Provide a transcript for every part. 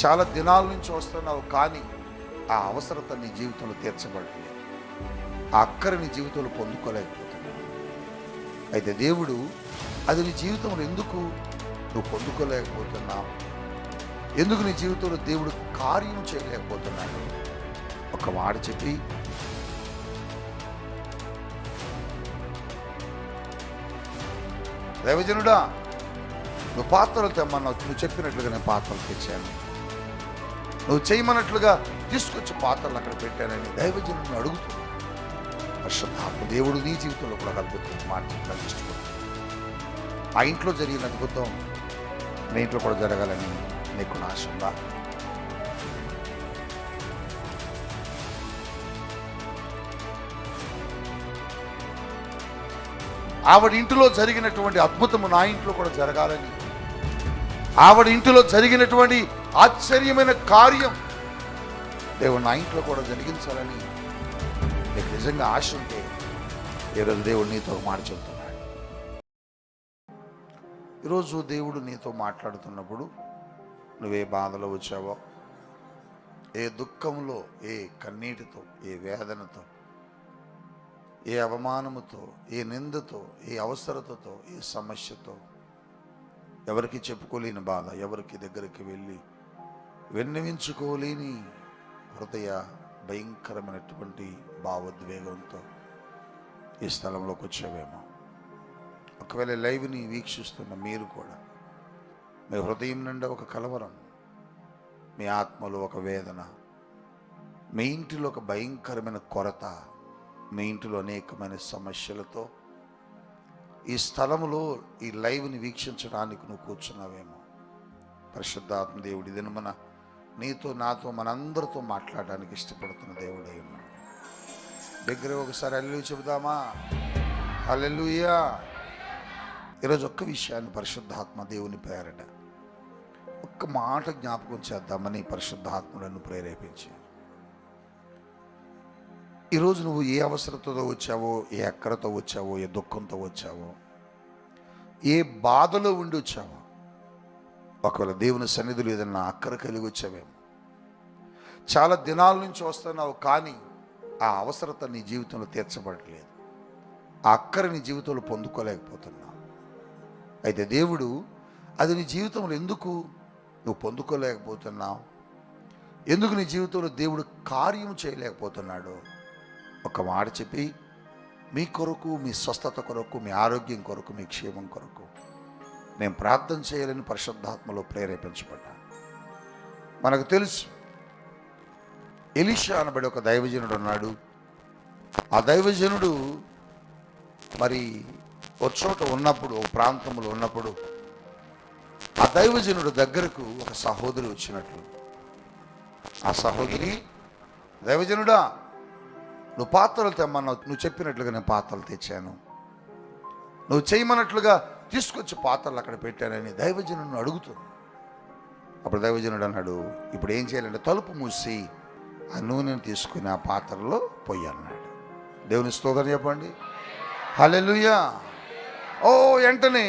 చాలా దినాల నుంచి వస్తున్నావు, కానీ ఆ అవసరత నీ జీవితంలో తీర్చబడలేదు. ఆ అక్కర నీ జీవితంలో పొందుకోలేకపోతున్నావు. అయితే దేవుడు అది నీ జీవితంలో ఎందుకు నువ్వు పొందుకోలేకపోతున్నావు, ఎందుకు నీ జీవితంలో దేవుడు కార్యం చేయలేకపోతున్నాడు, ఒక మాట చెప్పి దైవజనుడా నువ్వు పాత్రలు తెమ్మన్నావు, నువ్వు చెప్పినట్లుగా నేను పాత్రలు తెచ్చాను, నువ్వు చేయమన్నట్లుగా తీసుకొచ్చి పాత్రలు అక్కడ పెట్టానని దైవజనుడిని అడుగుతున్నావు. పరిశుద్ధాత్మ దేవుడు నీ జీవితంలో కూడా అద్భుతం మార్చడానికి ఇష్టపడుతుంది. ఆ ఇంట్లో జరిగిన అద్భుతం నీ ఇంట్లో కూడా జరగాలని నీకు నా ఆశ ఉందా? ఆవిడ ఇంటిలో జరిగినటువంటి అద్భుతము నా ఇంట్లో కూడా జరగాలని, ఆవిడ ఇంటిలో జరిగినటువంటి ఆశ్చర్యమైన కార్యం దేవుడు నా ఇంట్లో కూడా జరిగించాలని నీకు నిజంగా ఆశ ఉంటే ఈరోజు దేవుడు నీతో మాట చెబుతున్నాడు. ఈరోజు దేవుడు నీతో మాట్లాడుతున్నప్పుడు నువ్వే బాధలో వచ్చావో, ఏ దుఃఖంలో, ఏ కన్నీటితో, ఏ వేదనతో, ఏ అవమానముతో, ఏ నిందతో, ఏ అవసరతతో, ఏ సమస్యతో, ఎవరికి చెప్పుకోలేని బాధ, ఎవరికి దగ్గరికి వెళ్ళి విన్నవించుకోలేని హృదయ భయంకరమైనటువంటి భావోద్వేగంతో ఈ స్థలంలోకి వచ్చావేమో. ఒకవేళ లైవ్ని వీక్షిస్తున్న మీరు కూడా మీ హృదయం నిండా ఒక కలవరం, మీ ఆత్మలో ఒక వేదన, మీ ఇంటిలో ఒక భయంకరమైన కొరత, మీ ఇంటిలో అనేకమైన సమస్యలతో ఈ స్థలములో ఈ లైవ్ని వీక్షించడానికి నువ్వు కూర్చున్నావేమో. పరిశుద్ధాత్మ దేవుడి దినమున నీతో, నాతో, మనందరితో మాట్లాడడానికి ఇష్టపడుతున్న దేవుడై ఉన్నాడు. దగ్గర ఒకసారి హల్లెలూయా చెబుదామా? హల్లెలూయా. ఈరోజు ఒక్క విషయాన్ని పరిశుద్ధాత్మ దేవుని పేరట ఒక్క మాట జ్ఞాపకం చేద్దామని పరిశుద్ధాత్మలను ప్రేరేపించి, ఈరోజు నువ్వు ఏ అవసరతతో వచ్చావో, ఏ అక్కరతో వచ్చావో, ఏ దుఃఖంతో వచ్చావో, ఏ బాధలో ఉండి వచ్చావో, ఒకవేళ దేవుని సన్నిధిలో ఏదన్నా అక్కర కలిగి వచ్చావేమో, చాలా దినాల నుంచి వస్తున్నావు, కానీ ఆ అవసరత నీ జీవితంలో తీర్చబడలేదు, ఆ అక్కర నీ జీవితంలో పొందుకోలేకపోతున్నావు. అయితే దేవుడు అది నీ జీవితంలో ఎందుకు నువ్వు పొందుకోలేకపోతున్నావు, ఎందుకు నీ జీవితంలో దేవుడు కార్యం చేయలేకపోతున్నాడు, ఒక మాట చెప్పి మీ కొరకు, మీ స్వస్థత కొరకు, మీ ఆరోగ్యం కొరకు, మీ క్షేమం కొరకు నేను ప్రార్థన చేయాలని పరిశుద్ధాత్మలో ప్రేరేపించబడ్డాను. మనకు తెలుసు ఎలీషా అనబడి ఒక దైవజనుడు ఉన్నాడు. ఆ దైవజనుడు మరి ఒక చోట ఉన్నప్పుడు, ఒక ప్రాంతంలో ఉన్నప్పుడు ఆ దైవజనుడు దగ్గరకు ఒక సహోదరి వచ్చినట్లు, ఆ సహోదరి దైవజనుడా నువ్వు పాత్రలు తెమ్మన్నావు, నువ్వు చెప్పినట్లుగా నేను పాత్రలు తెచ్చాను, నువ్వు చేయమన్నట్లుగా తీసుకొచ్చి పాత్రలు అక్కడ పెట్టానని దైవజనుడిని అడుగుతుంది. అప్పుడు దైవజనుడు అన్నాడు, ఇప్పుడు ఏం చేయాలంటే తలుపు మూసి ఆ నూనెను తీసుకుని ఆ పాత్రలో పొయ్యి అన్నాడు. దేవుని స్తోత్రం చెప్పండి. హల్లెలూయా. ఓ వెంటనే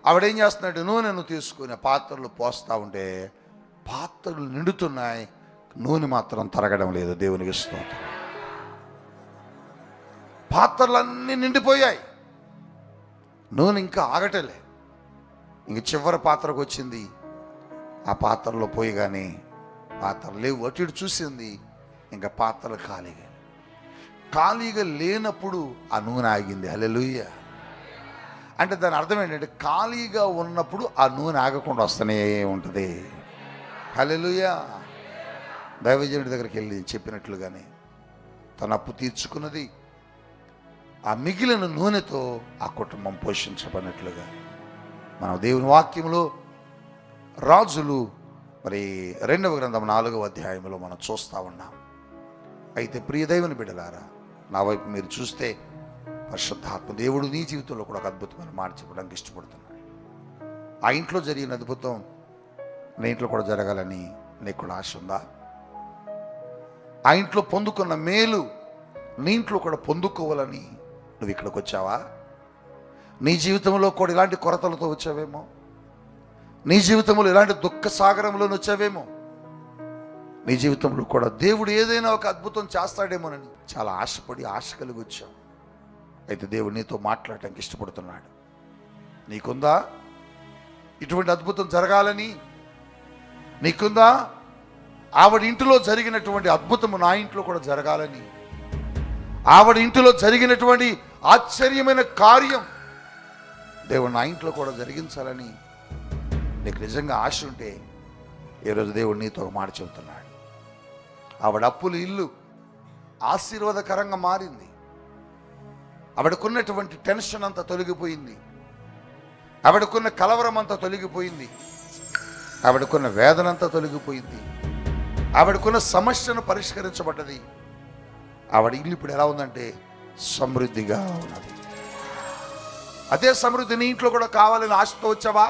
ఆవిడేం చేస్తున్నాడు, నూనెను తీసుకుని ఆ పాత్రలు పోస్తూ ఉంటే పాత్రలు నిండుతున్నాయి, నూనె మాత్రం తరగడం లేదు. దేవునికి స్తోత్రం. పాత్రలన్నీ నిండిపోయాయి, నూనె ఇంకా ఆగటలే. ఇంక చివరి పాత్రకు వచ్చింది, ఆ పాత్రలో పోయిగానే పాత్రలు లేవు. అటు ఇటు చూసింది, ఇంకా పాత్రలు ఖాళీగా లేనప్పుడు ఆ నూనె ఆగింది. హల్లెలూయా. అంటే దాని అర్థం ఏంటంటే ఖాళీగా ఉన్నప్పుడు ఆ నూనె ఆగకుండా వస్తూనే ఉంటుంది. హల్లెలూయా. దైవజనుడి దగ్గరికి వెళ్ళి చెప్పినట్లుగానే తన అప్పు తీర్చుకున్నది, ఆ మిగిలిన నూనెతో ఆ కుటుంబం పోషించబడినట్లుగా మనం దేవుని వాక్యంలో రాజులు మరి 2వ గ్రంథం 4వ అధ్యాయంలో మనం చూస్తూ ఉన్నాం. అయితే ప్రియ దేవుని బిడ్డలారా, నా వైపు మీరు చూస్తే పరిశుద్ధాత్మ దేవుడు నీ జీవితంలో కూడా ఒక అద్భుతమైన మాట చెప్పడానికి ఇష్టపడుతున్నాడు. ఆ ఇంట్లో జరిగిన అద్భుతం నీ ఇంట్లో కూడా జరగాలని నీకు కూడా ఆశ ఉందా? ఆ ఇంట్లో పొందుకున్న మేలు నీ ఇంట్లో కూడా పొందుకోవాలని నువ్వు ఇక్కడికి వచ్చావా? నీ జీవితంలో కూడా ఇలాంటి కొరతలతో వచ్చావేమో, నీ జీవితంలో ఇలాంటి దుఃఖ సాగరంలో వచ్చావేమో. నీ జీవితంలో కూడా దేవుడు ఏదైనా ఒక అద్భుతం చేస్తాడేమోనని చాలా ఆశపడి ఆశ కలిగి వచ్చావు. అయితే దేవుడు నీతో మాట్లాడటానికి ఇష్టపడుతున్నాడు. నీకుందా ఇటువంటి అద్భుతం జరగాలని? నీకుందా ఆవిడ ఇంటిలో జరిగినటువంటి అద్భుతము నా ఇంట్లో కూడా జరగాలని? ఆవిడ ఇంటిలో జరిగినటువంటి ఆశ్చర్యమైన కార్యం దేవుడు నా ఇంట్లో కూడా జరిగించాలని నీకు నిజంగా ఆశ ఉంటే ఈరోజు దేవుడు నీతో ఒక మాట చెబుతున్నాడు. ఆవిడ అప్పుల ఇల్లు ఆశీర్వాదకరంగా మారింది. ఆవిడకున్నటువంటి టెన్షన్ అంతా తొలగిపోయింది. ఆవిడకున్న కలవరం అంతా తొలగిపోయింది. ఆవిడకున్న వేదన అంతా తొలగిపోయింది. ఆవిడకున్న సమస్యను పరిష్కరించబడ్డది. ఆవిడ ఇల్లు ఇప్పుడు ఎలా ఉందంటే సమృద్ధిగా ఉన్నది. అదే సమృద్ధి నీ ఇంట్లో కూడా కావాలని ఆశతో వచ్చావా?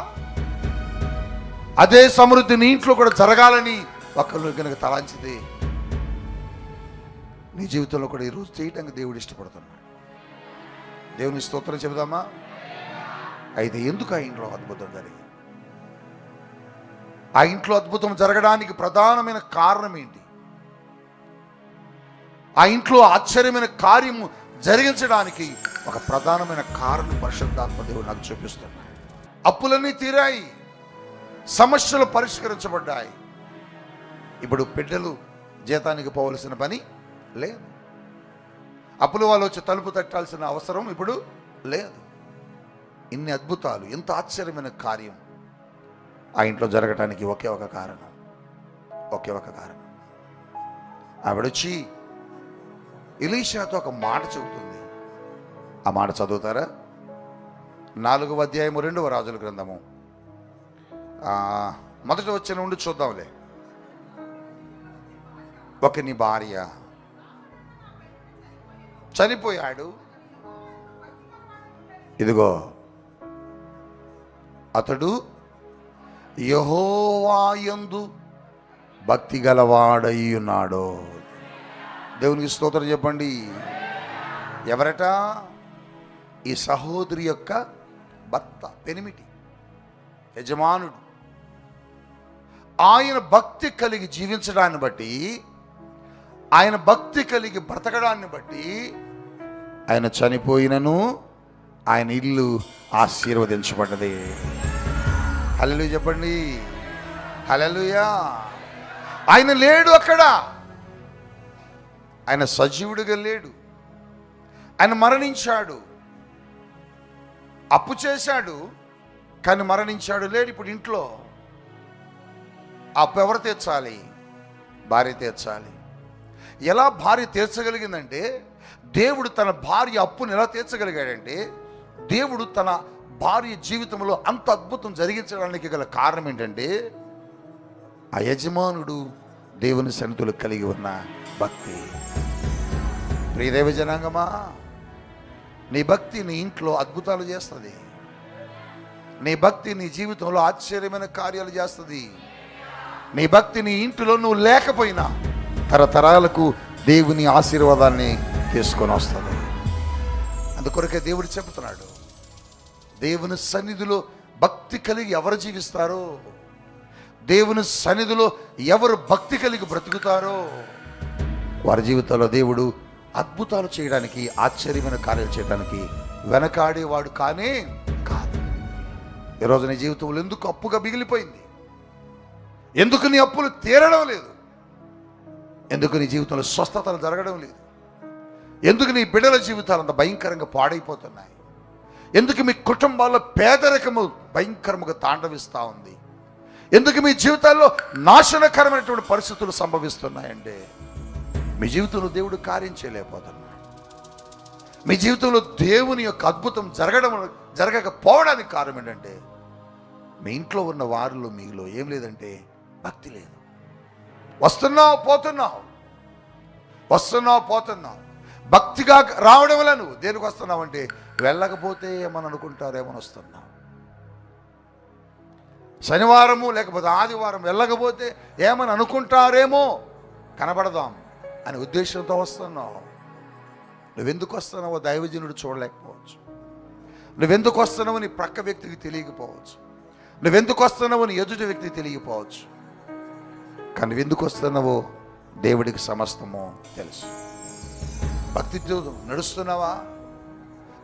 అదే సమృద్ధి నీ ఇంట్లో కూడా జరగాలని ఒకళ్ళు కనుక తలాంచితే నీ జీవితంలో కూడా ఈరోజు చేయటానికి దేవుడు ఇష్టపడుతున్నాడు. దేవుని స్తోత్రం చెబుదామా? అయితే ఎందుకు ఆ ఇంట్లో అద్భుతం జరిగింది? ఆ ఇంట్లో అద్భుతం జరగడానికి ప్రధానమైన కారణం ఏంటి? ఆ ఇంట్లో ఆశ్చర్యమైన కార్యము జరిగించడానికి ఒక ప్రధానమైన కారణం పరిశుద్ధాత్మ దేవుడు నాకు చూపిస్తున్నాడు. అప్పులన్నీ తీరాయి, సమస్యలు పరిష్కరించబడ్డాయి. ఇప్పుడు బిడ్డలు జీతానికి పోవలసిన పని లేదు. అప్పుల వాళ్ళు వచ్చి తలుపు తట్టాల్సిన అవసరం ఇప్పుడు లేదు. ఇన్ని అద్భుతాలు, ఎంత ఆశ్చర్యమైన కార్యం ఆ ఇంట్లో జరగటానికి ఒకే ఒక కారణం. ఆవిడొచ్చి ఎలీషాతో ఒక మాట చెబుతుంది. ఆ మాట చదువుతారా? 4వ అధ్యాయము 2వ రాజుల గ్రంథము మొదట వచ్చిన నుండి చూద్దాంలే. ఒకని భార్య చనిపోయాడు, ఇదిగో అతడు యెహోవా యందు భక్తి గలవాడై ఉన్నాడు. దేవునికి స్తోత్రం చెప్పండి. ఎవరట? ఈ సహోదరి యొక్క భర్త, పెనిమిటి, యజమానుడు. ఆయన భక్తి కలిగి జీవించడాన్ని బట్టి, ఆయన భక్తి కలిగి బ్రతకడాన్ని బట్టి ఆయన చనిపోయినను ఆయన ఇల్లు ఆశీర్వదించబడ్డది. హల్లెలూయా చెప్పండి. హల్లెలూయా. ఆయన లేడు అక్కడ. ఆయన సజీవుడిగా లేడు. ఆయన మరణించాడు. అప్పు చేశాడు కానీ మరణించాడు, లేడు ఇప్పుడు ఇంట్లో. అప్పు ఎవరు తీర్చాలి? భార్య తీర్చాలి. ఎలా భార్య తీర్చగలిగిందంటే, దేవుడు తన భార్య అప్పును ఎలా తీర్చగలిగాడంటే, దేవుడు తన భార్య జీవితంలో అంత అద్భుతం జరిగించడానికి గల కారణం ఏంటంటే, ఆ యజమానుడు దేవుని సన్నిధిలో కలిగి ఉన్న భక్తి. ప్రియదేవ జనాంగమా, నీ భక్తి నీ ఇంట్లో అద్భుతాలు చేస్తుంది. నీ భక్తి నీ జీవితంలో ఆశ్చర్యమైన కార్యాలు చేస్తుంది. నీ భక్తి నీ ఇంటిలో నువ్వు లేకపోయినా తరతరాలకు దేవుని ఆశీర్వాదాన్ని తీసుకొని వస్తుంది. అందుకొరకే దేవుడు చెబుతున్నాడు, దేవుని సన్నిధిలో భక్తి కలిగి ఎవరు జీవిస్తారో, దేవుని సన్నిధిలో ఎవరు భక్తి కలిగి బ్రతుకుతారో వారి జీవితంలో దేవుడు అద్భుతాలు చేయడానికి, ఆశ్చర్యమైన కార్యాలు చేయడానికి వెనకాడేవాడు కానే కాదు. ఈరోజు నీ జీవితంలో ఎందుకు అప్పుగా మిగిలిపోయింది? ఎందుకు నీ అప్పులు తీరడం లేదు? ఎందుకు నీ జీవితంలో స్వస్థతలు జరగడం లేదు? ఎందుకు నీ బిడ్డల జీవితాలు అంత భయంకరంగా పాడైపోతున్నాయి? ఎందుకు మీ కుటుంబాల్లో పేదరికము భయంకరముగా తాండవిస్తూ ఉంది? ఎందుకు మీ జీవితాల్లో నాశనకరమైనటువంటి పరిస్థితులు సంభవిస్తున్నాయంటే, మీ జీవితంలో దేవుడు కార్యం చేయలేకపోతున్నాడు. మీ జీవితంలో దేవుని యొక్క అద్భుతం జరగకపోవడానికి కారణం ఏంటంటే, మీ ఇంట్లో ఉన్న వారిలో మీలో ఏం లేదంటే భక్తి లేదు. వస్తున్నావు పోతున్నావు. భక్తిగా రావడం వల్ల నువ్వు దేనికి వస్తున్నావు అంటే, వెళ్ళకపోతే ఏమని అనుకుంటారేమని వస్తున్నావు. శనివారము లేకపోతే ఆదివారం వెళ్ళకపోతే ఏమని అనుకుంటారేమో, కనబడదాం అనే ఉద్దేశంతో వస్తున్నావు. నువ్వెందుకు వస్తున్నావో దైవజనుడు చూడలేకపోవచ్చు. నువ్వెందుకు వస్తున్నావో నీ ప్రక్క వ్యక్తికి తెలియకపోవచ్చు. నువ్వెందుకు వస్తున్నావో నీ ఎదుటి వ్యక్తికి తెలియకపోవచ్చు. కానీ ఎందుకు వస్తున్నావో దేవుడికి సమస్తము తెలుసు. భక్తి జీవితం నడుస్తున్నావా?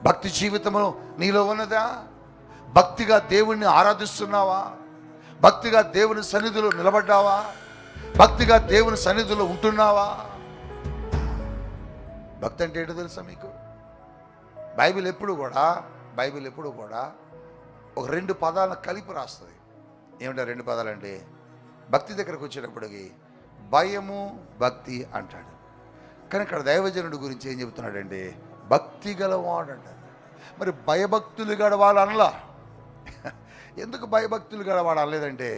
భక్తి జీవితము నీలో ఉన్నదా? భక్తిగా దేవుణ్ణి ఆరాధిస్తున్నావా? భక్తిగా దేవుని సన్నిధిలో నిలబడ్డావా? భక్తిగా దేవుని సన్నిధిలో ఉంటున్నావా? భక్తి అంటే ఏంటో తెలుసా మీకు? బైబిల్ ఎప్పుడు కూడా ఒక 2 పదాలను కలిపి రాస్తుంది. ఏమిటా 2 పదాలంటే, భక్తి దగ్గరకు వచ్చేటప్పటికి భయము భక్తి అంటాడు. కానీ ఇక్కడ దైవజనుడి గురించి ఏం చెబుతున్నాడంటే భక్తి గలవాడు అంటాడు. మరి భయభక్తులు గడవాడు అనలా. ఎందుకు భయభక్తులు గడవాడు అనలేదంటే,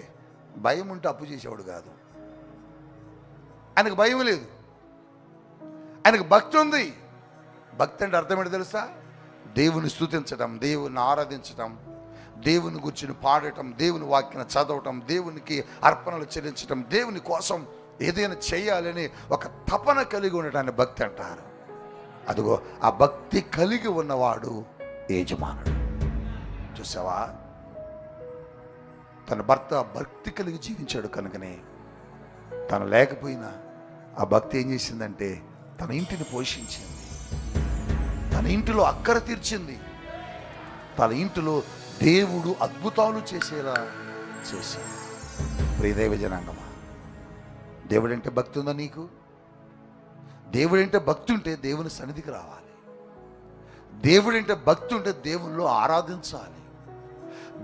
భయం ఉంటే అప్పు చేసేవాడు కాదు. ఆయనకు భయం లేదు, ఆయనకు భక్తి ఉంది. భక్తి అంటే అర్థం ఏంటో తెలుసా? దేవుని స్తుతించడం, దేవుని ఆరాధించడం, దేవుని గురించి పాడటం, దేవుని వాక్యాన్ని చదవటం, దేవునికి అర్పణలు చెల్లించడం, దేవుని కోసం ఏదైనా చేయాలని ఒక తపన కలిగి ఉండటాన్ని భక్తి అంటారు. అదిగో ఆ భక్తి కలిగి ఉన్నవాడు యజమానుడు. చూసావా, తన భర్త భక్తి కలిగి జీవించాడు కనుకనే తను లేకపోయినా ఆ భక్తి ఏం చేసిందంటే తన ఇంటిని పోషించింది, తన ఇంటిలో అక్కర తీర్చింది, తన ఇంటిలో దేవుడు అద్భుతాలు చేసేలా చేశాడు. ప్రియదైవ జనాంగమా, దేవుడంటే భక్తి ఉందా నీకు? దేవుడంటే భక్తి ఉంటే దేవుని సన్నిధికి రావాలి. దేవుడంటే భక్తి ఉంటే దేవునిలో ఆరాధించాలి.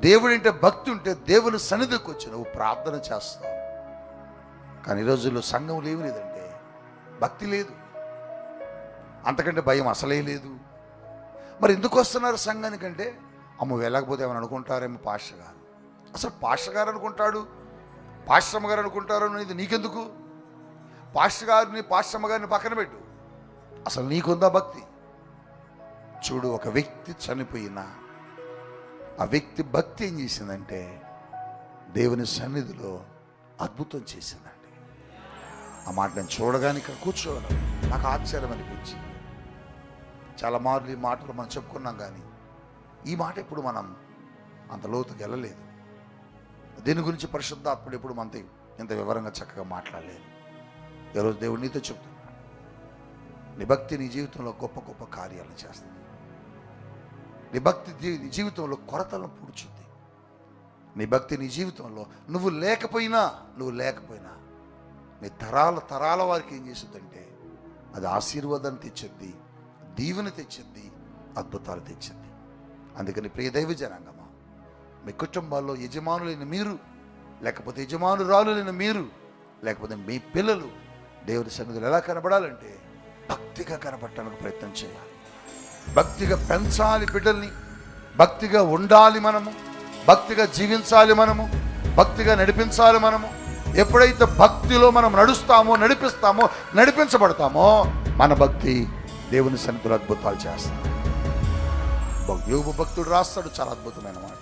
దేవుడంటే భక్తి ఉంటే దేవుని సన్నిధికి వచ్చి నువ్వు ప్రార్థన చేస్తావు. కానీ ఈ రోజుల్లో సంఘం ఏమి లేదంటే భక్తి లేదు, అంతకంటే భయం అసలే లేదు. మరి ఎందుకు వస్తున్నారు సంఘానికంటే, అమ్మ వెళ్ళకపోతే ఏమని అనుకుంటారేమో పాస్టర్ గారు. అసలు పాస్టర్ గారు అనుకుంటాడు, పాస్టమ్మ గారు అనుకుంటారు అనేది నీకెందుకు? పాస్టర్ గారిని పాస్టమ్మ గారిని పక్కన పెట్టు, అసలు నీకుందా భక్తి? చూడు, ఒక వ్యక్తి చనిపోయినా ఆ వ్యక్తి భక్తి ఏం చేసిందంటే దేవుని సన్నిధిలో అద్భుతం చేసిందండి. ఆ మాట నేను చూడగానే ఇక్కడ కూర్చోవడం నాకు ఆశ్చర్యం అనిపించింది. చాలా మార్లు ఈ మాటలు మనం చెప్పుకున్నాం, కానీ ఈ మాట ఇప్పుడు మనం అంత లోతుకు వెళ్ళలేదు. దీని గురించి పరిశుద్ధాత్ముడు ఎప్పుడు మనతో ఇంత వివరంగా చక్కగా మాట్లాడలేదు. ఈరోజు దేవుడు నీతో చెప్తున్నాడు, నీ భక్తి నీ జీవితంలో గొప్ప గొప్ప కార్యాలను చేస్తుంది. నీ భక్తి నీ జీవితంలో కొరతలను పూడ్చుద్ది. నీ భక్తి నీ జీవితంలో నువ్వు లేకపోయినా నీ తరాల వారికి ఏం చేస్తుందంటే అది ఆశీర్వాదాన్ని తెచ్చిద్ది, దీవెని తెచ్చిద్ది, అద్భుతాలు తెచ్చింది. అందుకని ప్రియ దైవ జనాంగమా, మీ కుటుంబాల్లో యజమానులైన మీరు, లేకపోతే యజమానురాలులైన మీరు, లేకపోతే మీ పిల్లలు దేవుని సన్నిధిలో ఎలా కనబడాలంటే భక్తిగా కనబడటానికి ప్రయత్నం చేయాలి. భక్తిగా పెంచాలి బిడ్డల్ని, భక్తిగా ఉండాలి మనము, భక్తిగా జీవించాలి మనము, భక్తిగా నడిపించాలి మనము. ఎప్పుడైతే భక్తిలో మనం నడిపిస్తామో నడిపించబడతామో మన భక్తి దేవుని సన్నిధిలో అద్భుతాలు చేస్తాడు. యోబు భక్తుడు రాస్తాడు చాలా అద్భుతమైన మాట,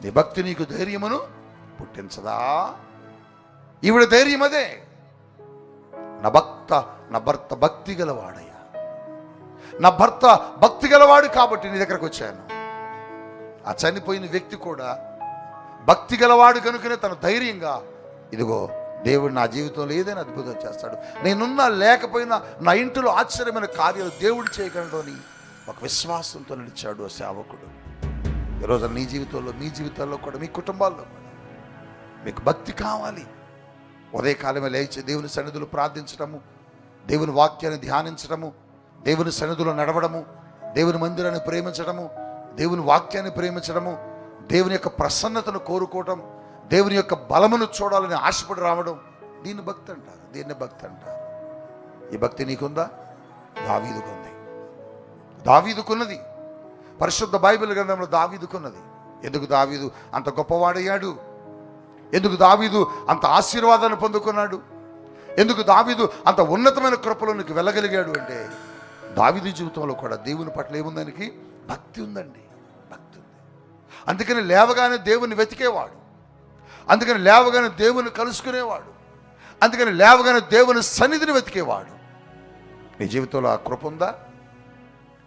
నీ భక్తి నీకు ధైర్యమును పుట్టించదా? ఈవిడ ధైర్యం అదే. నా భర్త భక్తి గలవాడయ్యా, నా భర్త భక్తి గలవాడు కాబట్టి నీ దగ్గరకు వచ్చాను. ఆ చనిపోయిన వ్యక్తి కూడా భక్తి గలవాడు కనుకనే తన ధైర్యంగా, ఇదిగో దేవుడు నా జీవితంలో ఏదైనా అద్భుతం చేస్తాడు, నేనున్నా లేకపోయినా నా ఇంటిలో ఆశ్చర్యమైన కార్యాలు దేవుడు చేయగలడు అని ఒక విశ్వాసంతో నడిచాడు ఆ సేవకుడు. ఈరోజు నీ జీవితంలో, మీ జీవితాల్లో కూడా, మీ కుటుంబాల్లో కూడా మీకు భక్తి కావాలి. ఉదయకాలమే లేచి దేవుని సన్నిధిలో ప్రార్థించడము, దేవుని వాక్యాన్ని ధ్యానించడము, దేవుని సన్నిధిలో నడవడము, దేవుని మందిరాన్ని ప్రేమించడము, దేవుని వాక్యాన్ని ప్రేమించడము, దేవుని యొక్క ప్రసన్నతను కోరుకోవటం, దేవుని యొక్క బలమును చూడాలని ఆశపడి రావడం, దీన్ని భక్తి అంటారు. దీన్ని భక్తి అంటారు. ఈ భక్తి నీకుందా? దావీదుకున్నది. పరిశుద్ధ బైబిల్ గ్రంథంలో దావీదుకున్నది. ఎందుకు దావీదు అంత గొప్పవాడయ్యాడు? ఎందుకు దావీదు అంత ఆశీర్వాదాన్ని పొందుకున్నాడు? ఎందుకు దావీదు అంత ఉన్నతమైన కృపలోనికి వెళ్ళగలిగాడు అంటే దావీదు జీవితంలో కూడా దేవుని పట్ల ఏముందానికి భక్తి ఉందండి. భక్తి ఉంది. అందుకని లేవగానే దేవుని వెతికేవాడు, అందుకని లేవగానే దేవుని కలుసుకునేవాడు, అందుకని లేవగానే దేవుని సన్నిధిని వెతికేవాడు. నీ జీవితంలో ఆ కృప ఉందా?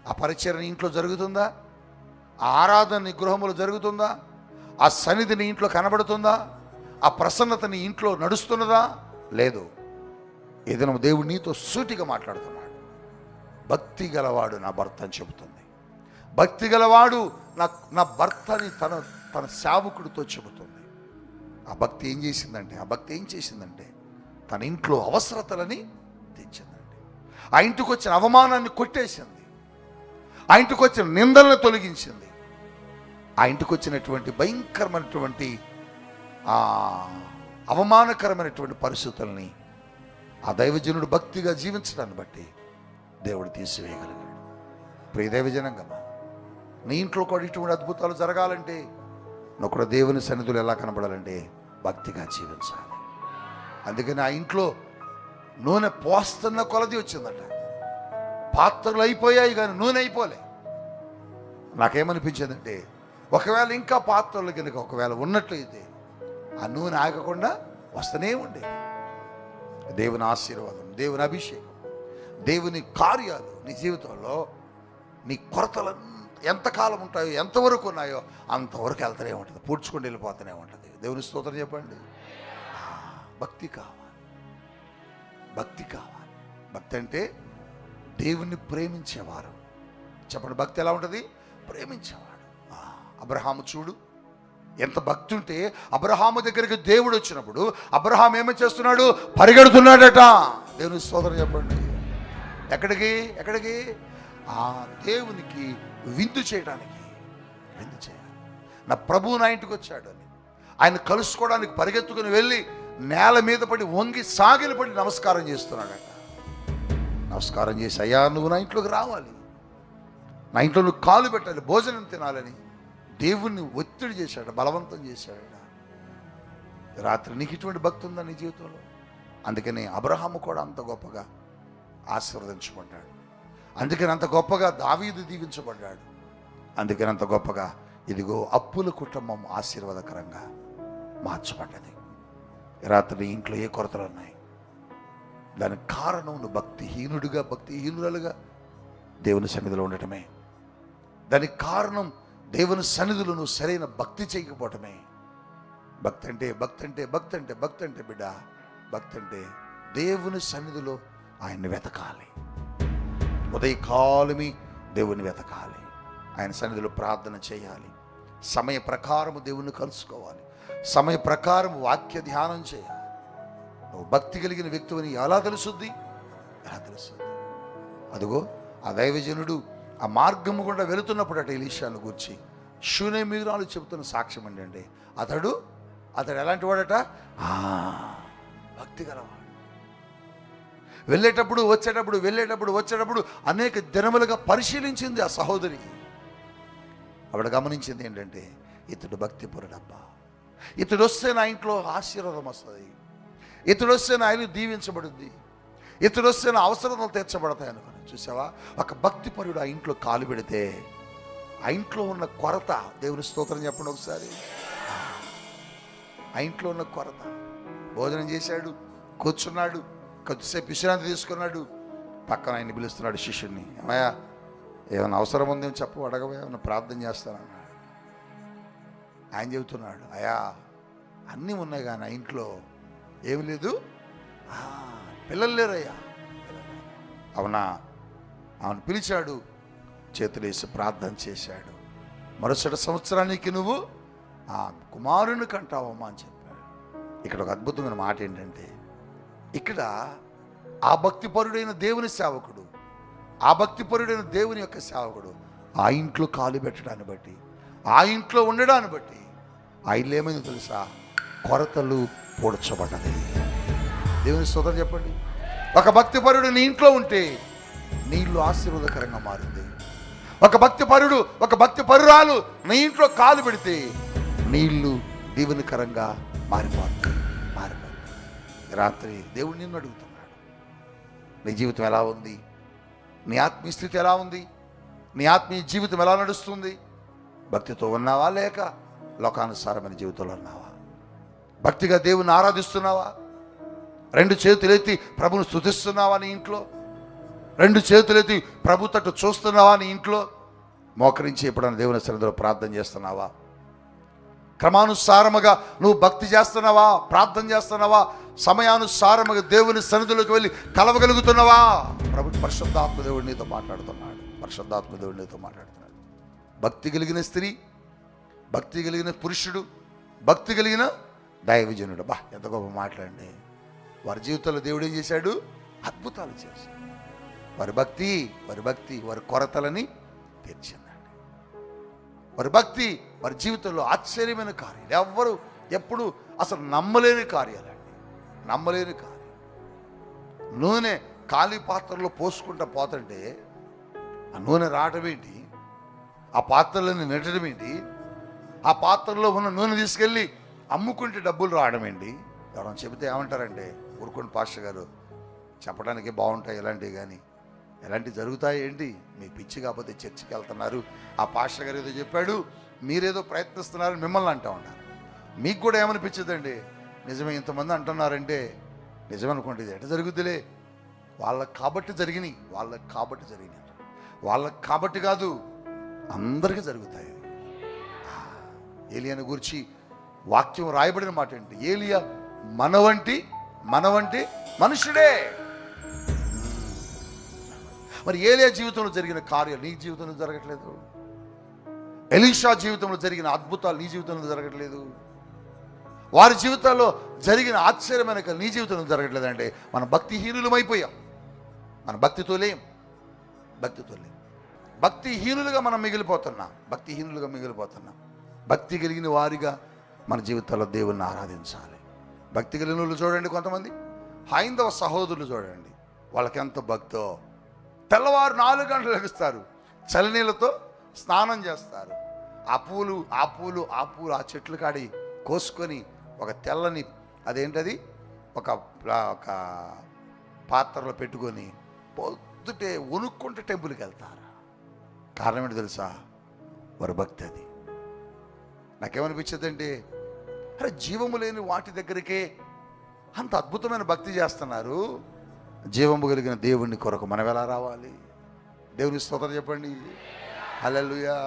ఆ పరిచర్య ఇంట్లో జరుగుతుందా? ఆ ఆరాధన నీ గృహంలో జరుగుతుందా? ఆ సన్నిధి నీ ఇంట్లో కనబడుతుందా? ఆ ప్రసన్నత నీ ఇంట్లో నడుస్తున్నదా? లేదు. ఏదైనా దేవుడు నీతో సూటిగా మాట్లాడుతున్నాడు. భక్తి గలవాడు నా భర్త అని చెబుతుంది. భక్తి గలవాడు నా భర్తని తన సేవకుడితో చెబుతుంది. ఆ భక్తి ఏం చేసిందంటే తన ఇంట్లో అవసరతలని తెచ్చిందండి. ఆ ఇంటికి వచ్చిన అవమానాన్ని కొట్టేసింది. ఆ ఇంటికి వచ్చిన నిందలను తొలగించింది. ఆ ఇంటికి వచ్చినటువంటి భయంకరమైనటువంటి అవమానకరమైనటువంటి పరిస్థితుల్ని ఆ దైవజనుడు భక్తిగా జీవించడాన్ని బట్టి దేవుడు తీసివేయగలిగాడు. ప్రియ దైవజనంగమా, నీ ఇంట్లో కూడా ఇటువంటి అద్భుతాలు జరగాలంటే నువ్వు కూడా దేవుని సన్నిధులు ఎలా కనబడాలంటే భక్తిగా జీవించాలి. అందుకని ఆ ఇంట్లో నూనె పోస్తున్న కొలది వచ్చిందట. పాత్రలు అయిపోయాయి కానీ నూనె అయిపోలే. నాకేమనిపించిందంటే ఒకవేళ ఇంకా పాత్రలు కనుక ఒకవేళ ఉన్నట్లయితే ఆ నూనె ఆగకుండా వస్తూనే ఉండేది. దేవుని ఆశీర్వాదం, దేవుని అభిషేకం, దేవుని కార్యాలు నీ జీవితంలో నీ కొరతలు ఎంతకాలం ఉంటాయో, ఎంతవరకు ఉన్నాయో అంతవరకు వెళ్తూనే ఉంటుంది, పూడ్చుకొని వెళ్ళిపోతూనే ఉంటుంది. దేవుని స్తోత్రం చెప్పండి. భక్తి కావాలి, భక్తి కావాలి. భక్తి అంటే దేవుణ్ణి ప్రేమించేవారు. చెప్పండి, భక్తి ఎలా ఉంటుంది? ప్రేమించేవాడు. అబ్రహాము చూడు, ఎంత భక్తి ఉంటే అబ్రహాము దగ్గరికి దేవుడు వచ్చినప్పుడు అబ్రహాం ఏమని చేస్తున్నాడు? పరిగెడుతున్నాడట. దేవుని స్తోత్రం చెప్పండి. ఎక్కడికి? ఆ దేవునికి విందు చేయడానికి. విందు చేయాలి. నా ప్రభువు నా ఇంటికి వచ్చాడు అని ఆయన కలుసుకోవడానికి పరిగెత్తుకుని వెళ్ళి నేల మీద పడి వంగి సాగిలి పడి నమస్కారం చేస్తున్నాడట. నమస్కారం చేసి, అయ్యా నువ్వు నా ఇంట్లోకి రావాలి, నా ఇంట్లో నువ్వు కాలు పెట్టాలి, భోజనం తినాలని దేవుణ్ణి ఒత్తిడి చేశాడు, బలవంతం చేశాడట. రాత్రి నీకు ఇటువంటి భక్తి ఉందా నీ జీవితంలో? అందుకని అబ్రహాము కూడా అంత గొప్పగా ఆశీర్వదించబడ్డాడు. అందుకని అంత గొప్పగా దావీదు దీవించబడ్డాడు. అందుకని అంత గొప్పగా ఇదిగో అప్పుల కుటుంబం ఆశీర్వాదకరంగా మార్చబడ్డది. రాత్రి ఇంట్లో ఏ కొరతలు ఉన్నాయి? దానికి కారణం నువ్వు భక్తిహీనురాలుగా దేవుని సన్నిధిలో ఉండటమే. దానికి కారణం దేవుని సన్నిధిలో నువ్వు సరైన భక్తి చేయకపోవటమే. భక్తి అంటే బిడ్డ, భక్తి అంటే దేవుని సన్నిధిలో ఆయన్ని వెతకాలి. ఉదయకాలమి దేవుని వెతకాలి, ఆయన సన్నిధిలో ప్రార్థన చేయాలి, సమయ ప్రకారము దేవుణ్ణి కలుసుకోవాలి, సమయ ప్రకారం వాక్య ధ్యానం చేయాలి. నువ్వు భక్తి కలిగిన వ్యక్తిని ఎలా తెలుసుద్ది? అదిగో ఆ దైవజనుడు ఆ మార్గము గుండా వెళుతున్నప్పుడు అటు ఎలీషాను గూర్చి షూనేమీరాలు చెబుతున్న సాక్ష్యం ఏంటంటే అతడు ఎలాంటి వాడట? భక్తి గలవాడు. వెళ్ళేటప్పుడు వచ్చేటప్పుడు అనేక దినములుగా పరిశీలించింది ఆ సహోదరి. ఆవిడ గమనించింది ఏంటంటే ఇతడు భక్తిపరుడబ్బా, ఇతడు వస్తే నా ఇంట్లో ఆశీర్వాదం వస్తుంది, ఇతడు వస్తే నా ఇల్లు దీవించబడుద్ది, ఇతడు వస్తే నా అవసరాలు తీర్చబడతాయి అనుకుని. చూసావా, ఒక భక్తిపరుడు ఆ ఇంట్లో కాలు పెడితే ఆ ఇంట్లో ఉన్న కొరత, దేవుని స్తోత్రం చెప్పండి ఒకసారి. ఆ ఇంట్లో ఉన్న కొరత, భోజనం చేశాడు, కూర్చున్నాడు, కొద్దిసేపు విశ్రాంతి తీసుకున్నాడు, పక్కన ఆయన్ని పిలుస్తున్నాడు శిష్యుడిని. ఏమయ్యా ఏమైనా అవసరం ఉందేమో చెప్పు, అడగవా, ఏమైనా ప్రార్థన చేస్తానన్నాడు. ఆయన చెబుతున్నాడు, అయ్యా అన్నీ ఉన్నాయి కానీ ఆ ఇంట్లో ఏమి లేదు, పిల్లలు లేరయ్యా. అవునా? ఆమెను పిలిచాడు, చేతులేసి ప్రార్థన చేశాడు. మరుసటి సంవత్సరానికి నువ్వు ఆ కుమారుని కంటావమ్మా అని చెప్పాడు. ఇక్కడ ఒక అద్భుతమైన మాట ఏంటంటే, ఇక్కడ ఆ భక్తిపరుడైన దేవుని సేవకుడు, ఆ భక్తిపరుడైన దేవుని యొక్క సేవకుడు ఆ ఇంట్లో కాలు పెట్టడాన్ని బట్టి, ఆ ఇంట్లో ఉండడాన్ని బట్టి ఆ ఇల్లు ఏమైందో తెలుసా? కొరతలు పూడ్చబడ్డది. దేవుని స్తోత్రం చెప్పండి. ఒక భక్తిపరుడు నీ ఇంట్లో ఉంటే నీ ఇల్లు ఆశీర్వాదకరంగా మారింది. ఒక భక్తిపరురాలు నీ ఇంట్లో కాలు పెడితే నీ ఇల్లు దీవెనకరంగా మారిపోతుంది. రాత్రి దేవుడు నిన్ను అడుగుతున్నాడు, నీ జీవితం ఎలా ఉంది? నీ ఆత్మీయ స్థితి ఎలా ఉంది? నీ ఆత్మీయ జీవితం ఎలా నడుస్తుంది? భక్తితో ఉన్నావా లేక లోకానుసారమైన జీవితంలో ఉన్నావా? భక్తిగా దేవుని ఆరాధిస్తున్నావా? రెండు చేతులెత్తి ప్రభుని స్తుతిస్తున్నావా? నీ ఇంట్లో రెండు చేతులెత్తి ప్రభు తట్టు చూస్తున్నావా? నీ ఇంట్లో మోకరించి ఎప్పుడైనా దేవుని సన్నిధిలో ప్రార్థన చేస్తున్నావా? క్రమానుసారముగా నువ్వు భక్తి చేస్తున్నావా? ప్రార్థన చేస్తున్నావా? సమయానుసారముగా దేవుని సన్నిధిలోకి వెళ్ళి కలవగలుగుతున్నావా? పరిశుద్ధాత్మ దేవుడు నీతో మాట్లాడుతున్నాడు. పరిశుద్ధాత్మ దేవుడు నీతో మాట్లాడుతున్నాడు. భక్తి కలిగిన స్త్రీ, భక్తి కలిగిన పురుషుడు, భక్తి కలిగిన దైవజనుడు, ఎంత గొప్ప మాట్లాడండి. వారి జీవితంలో దేవుడు ఏం చేశాడు? అద్భుతాలు చేశాడు. వారి భక్తి వారి కొరతలని తీర్చిందండి. వారి భక్తి వారి జీవితంలో ఆశ్చర్యమైన కార్యాలు, ఎవ్వరు ఎప్పుడు అసలు నమ్మలేని కార్యాలండి, నమ్మలేని కార్యం. నూనె ఖాళీ పాత్రలో పోసుకుంటా పోతుంటే ఆ నూనె రావటం ఏంటి, ఆ పాత్రలను నెట్టడం ఏంటి, ఆ పాత్రలో ఉన్న నూనె తీసుకెళ్ళి అమ్ముకుంటే డబ్బులు రావడం ఏంటి? ఎవరైనా చెబితే ఏమంటారంటే, ఊరుకోండి పాస్టర్ గారు, చెప్పడానికి బాగుంటాయి ఇలాంటివి, కానీ ఎలాంటివి జరుగుతాయి ఏంటి, మీ పిచ్చి కాకపోతే చర్చికి వెళ్తున్నారు, ఆ పాస్టర్ గారు ఏదో చెప్పాడు, మీరేదో ప్రయత్నిస్తున్నారు మిమ్మల్ని అంటూ ఉంటారు. మీకు కూడా ఏమనిపించదండి, నిజమే ఇంతమంది అంటున్నారంటే నిజమనుకోండి, ఇది ఎట జరుగుతులే, వాళ్ళకి కాబట్టి జరిగినాయి, వాళ్ళకి కాబట్టి కాదు, అందరికీ జరుగుతాయి. ఏలియాని గురించి వాక్యం రాయబడిన మాట ఏంటి? ఏలియా మన వంటి మనుషుడే. మరి ఏలియా జీవితంలో జరిగిన కార్యాలు నీ జీవితంలో జరగట్లేదు? ఎలీషా జీవితంలో జరిగిన అద్భుతాలు నీ జీవితంలో జరగట్లేదు? వారి జీవితాల్లో జరిగిన ఆశ్చర్యమైన నీ జీవితంలో జరగట్లేదు అంటే మనం భక్తిహీనులమైపోయాం. మన భక్తితో లేం. భక్తిహీనులుగా మనం మిగిలిపోతున్నాం. భక్తి కలిగిన వారిగా మన జీవితాల్లో దేవుణ్ణి ఆరాధించాలి. భక్తి కలిగిన వాళ్ళు చూడండి, కొంతమంది హైందవ సహోదరులు చూడండి, వాళ్ళకి ఎంత భక్తో. తెల్లవారు 4 గంటలు లెగుస్తారు, చలినీళ్ళతో స్నానం చేస్తారు, ఆ పూలు ఆ చెట్లు కాడి కోసుకొని ఒక తెల్లని అదేంటది ఒక పాత్రలో పెట్టుకొని పొద్దుటే వణుక్కుంటే టెంపుల్కి వెళ్తారు. కారణం ఏంటి తెలుసా? వారి భక్తి. అది నాకేమనిపించదండి, అరే జీవము లేని వాటి దగ్గరికే అంత అద్భుతమైన భక్తి చేస్తున్నారు, జీవము కలిగిన దేవుని కొరకు మనం ఎలా రావాలి? దేవుని స్తోత్రం చెప్పండి, హల్లెలూయా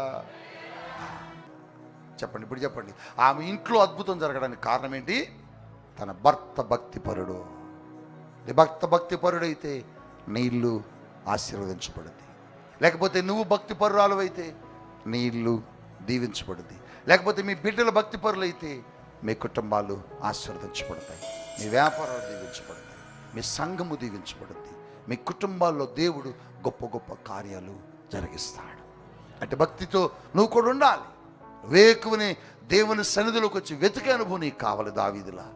చెప్పండి. ఇప్పుడు చెప్పండి, ఆమె ఇంట్లో అద్భుతం జరగడానికి కారణం ఏంటి? తన భర్త భక్తిపరుడు. భర్త భక్తిపరుడైతే నీ ఇల్లు ఆశీర్వదించబడుద్ది. లేకపోతే నువ్వు భక్తిపరురాలు అయితే నీ ఇల్లు దీవించబడుద్ది. లేకపోతే మీ బిడ్డల భక్తిపరులు అయితే మీ కుటుంబాలు ఆశీర్వదించబడతాయి, మీ వ్యాపారాలు దీవించబడతాయి, మీ సంఘము దీవించబడుద్ది, మీ కుటుంబాల్లో దేవుడు గొప్ప గొప్ప కార్యాలు జరిగిస్తాడు. అంటే భక్తితో నువ్వు కూడా ఉండాలి. వేకువని దేవుని సన్నిధిలోకి వచ్చి వెతికే అనుభవం నీకు కావాలి. దావీదులా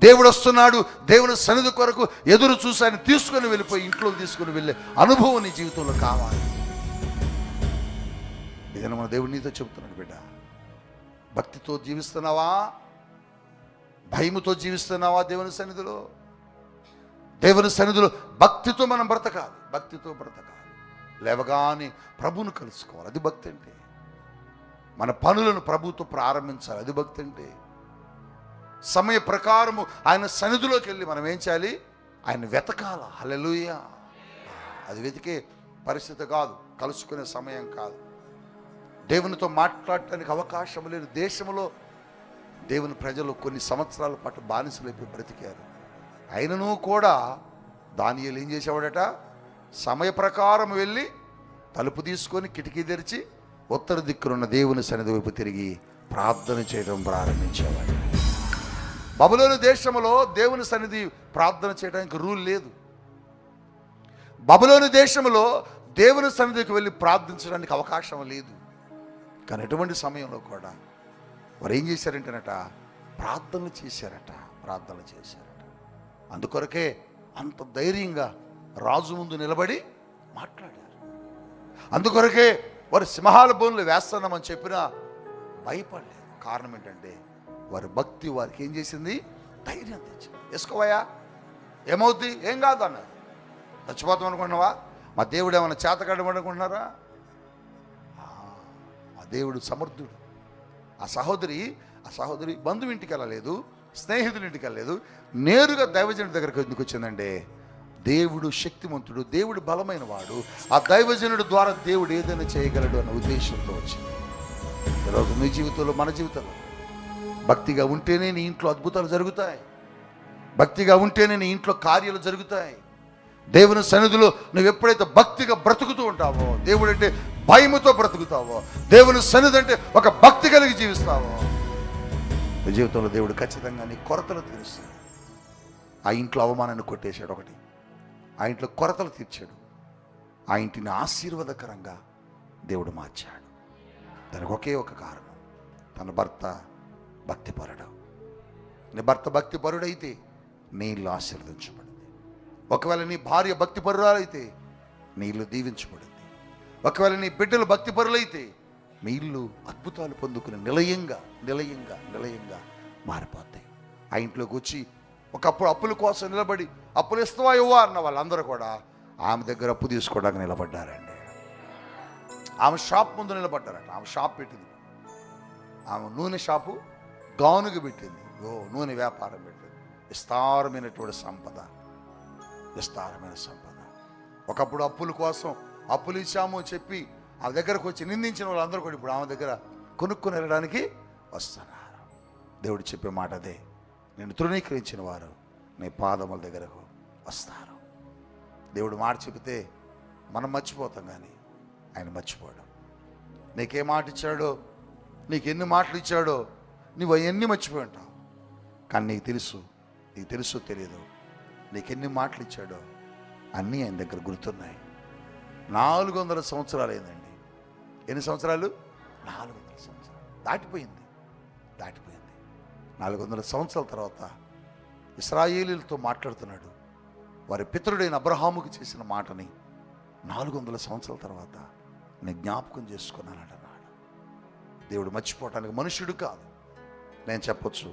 దేవుడు వస్తున్నాడు, దేవుని సన్నిధి కొరకు ఎదురు చూసి ఆయన తీసుకొని వెళ్ళిపోయి ఇంట్లోకి తీసుకొని వెళ్ళే అనుభవం నీ జీవితంలో కావాలి. ఇదైనా మన దేవుడు నీతో చెబుతున్నాడు, బిడ్డ, భక్తితో జీవిస్తున్నావా? భయముతో జీవిస్తున్నావా? దేవుని సన్నిధిలో భక్తితో మనం బ్రతకాలి. లేవగానే ప్రభువును కలుసుకోవాలి, అది భక్తి అంటే. మన పనులను ప్రభుతో ప్రారంభించాలి, అది భక్తి అంటే. సమయ ప్రకారము ఆయన సన్నిధిలోకి వెళ్ళి మనం ఏం చేయాలి? ఆయన వెతకాల. హల్లెలూయా. అది వెతికే పరిస్థితి కాదు, కలుసుకునే సమయం కాదు. దేవునితో మాట్లాడటానికి అవకాశం లేని దేశంలో దేవుని ప్రజలు కొన్ని సంవత్సరాల పాటు బానిసలైపోయి బ్రతికారు. అయినను కూడా దానియేలు ఏం చేసేవాడట? సమయ ప్రకారం వెళ్ళి తలుపు తీసుకొని కిటికీ తెరిచి ఉత్తర దిక్కునున్న దేవుని సన్నిధి వైపు తిరిగి ప్రార్థన చేయడం ప్రారంభించేవాడు. బబులోను దేశంలో దేవుని సన్నిధి ప్రార్థన చేయడానికి రూల్ లేదు. బబులోను దేశంలో దేవుని సన్నిధికి వెళ్ళి ప్రార్థించడానికి అవకాశం లేదు. కానీ ఎటువంటి సమయంలో కూడా వారు ఏం చేశారంటేనట, ప్రార్థనలు చేశారట. అందుకొరకే అంత ధైర్యంగా రాజు ముందు నిలబడి మాట్లాడారు. అందుకొరకే వారు సింహాల బోన్లు వేస్తున్నామని చెప్పినా భయపడలేదు. కారణం ఏంటంటే వారి భక్తి వారికి ఏం చేసింది? ధైర్యం తెచ్చింది. వేసుకోవయ్యా, ఏమవుద్ది, ఏం కాదు అన్నారు. చచ్చిపోతాం అనుకున్నావా? మా దేవుడు ఏమైనా చేతకాడం అనుకుంటున్నారా? ఆ దేవుడు సమర్థుడు. ఆ సహోదరి బంధువు ఇంటికి వెళ్ళలేదు, స్నేహితుడి ఇంటికి వెళ్ళలేదు, నేరుగా దైవజనుడి దగ్గరికి ఎందుకు వచ్చిందంటే దేవుడు శక్తిమంతుడు, దేవుడు బలమైన వాడు, ఆ దైవజనుడి ద్వారా దేవుడు ఏదైనా చేయగలడు అన్న ఉద్దేశంతో వచ్చింది. ఈరోజు మీ జీవితంలో, మన జీవితంలో భక్తిగా ఉంటేనే నీ ఇంట్లో అద్భుతాలు జరుగుతాయి. భక్తిగా ఉంటేనే నీ ఇంట్లో కార్యాలు జరుగుతాయి. దేవుని సన్నిధిలో నువ్వు ఎప్పుడైతే భక్తిగా బ్రతుకుతూ ఉంటావో, దేవుడు అంటే భయముతో బ్రతుకుతావో, దేవుని సన్నిధి అంటే ఒక భక్తి కలిగి జీవిస్తావో, నీ జీవితంలో దేవుడు ఖచ్చితంగా నీ కొరతలు తీరుస్తాడు. ఆ ఇంట్లో అవమానాన్ని కొట్టేశాడు ఒకటి, ఆ ఇంట్లో కొరతలు తీర్చాడు, ఆ ఇంటిని ఆశీర్వాదకరంగా దేవుడు మార్చాడు. దానికి ఒకే ఒక కారణం, తన భర్త భక్తిపరుడు. నీ భర్త భక్తిపరుడైతే నీ ఇల్లు ఆశీర్వదించబడింది. ఒకవేళ నీ భార్య భక్తిపరురాలైతే నీ ఇల్లు దీవించబడింది. ఒకవేళ నీ బిడ్డలు భక్తిపరులైతే మీ ఇల్లు అద్భుతాలు పొందుకుని నిలయంగా నిలయంగా నిలయంగా మారిపోతాయి. ఆ ఇంట్లోకి వచ్చి ఒకప్పుడు అప్పుల కోసం నిలబడి అప్పులు ఇస్తావా ఇవ్వా అన్న వాళ్ళందరూ కూడా ఆమె దగ్గర అప్పు తీసుకోవడానికి నిలబడ్డారండి. ఆమె షాప్ ముందు నిలబడ్డారట. ఆమె షాప్ పెట్టింది, ఆమె నూనె షాపు గానుగ పెట్టింది, నూనె వ్యాపారం పెట్టింది. విస్తారమైనటువంటి సంపద, విస్తారమైన సంపద. ఒకప్పుడు అప్పుల కోసం అప్పులు ఇచ్చాము చెప్పి ఆమె దగ్గరకు వచ్చి నిందించిన వాళ్ళందరూ కూడా ఇప్పుడు ఆమె దగ్గర కొనుక్కొని వెళ్ళడానికి వస్తున్నారు. దేవుడు చెప్పే మాట అదే, నేను తృణీకరించిన వారు నీ పాదముల దగ్గరకు వస్తారు. దేవుడు మాట చెబితే మనం మర్చిపోతాం, కానీ ఆయన మర్చిపోడు. నీకే మాట ఇచ్చాడో, నీకు ఎన్ని మాటలు ఇచ్చాడో నువ్వు అవన్నీ మర్చిపోయి ఉంటావు. కానీ నీకు తెలుసు తెలియదు, నీకెన్ని మాటలు ఇచ్చాడో అన్నీ ఆయన దగ్గర గుర్తున్నాయి. 400 సంవత్సరాలు అయిందండి. ఎన్ని సంవత్సరాలు? 400 సంవత్సరాలు దాటిపోయింది. 400 సంవత్సరాల తర్వాత ఇశ్రాయేలీలతో మాట్లాడుతున్నాడు. వారి పితరుడైన అబ్రహాముకు చేసిన మాటని 400 సంవత్సరాల తర్వాత నేను జ్ఞాపకం చేసుకున్నానన్నాడు. దేవుడు మర్చిపోవటానికి మనుష్యుడు కాదు. నేను చెప్పొచ్చు,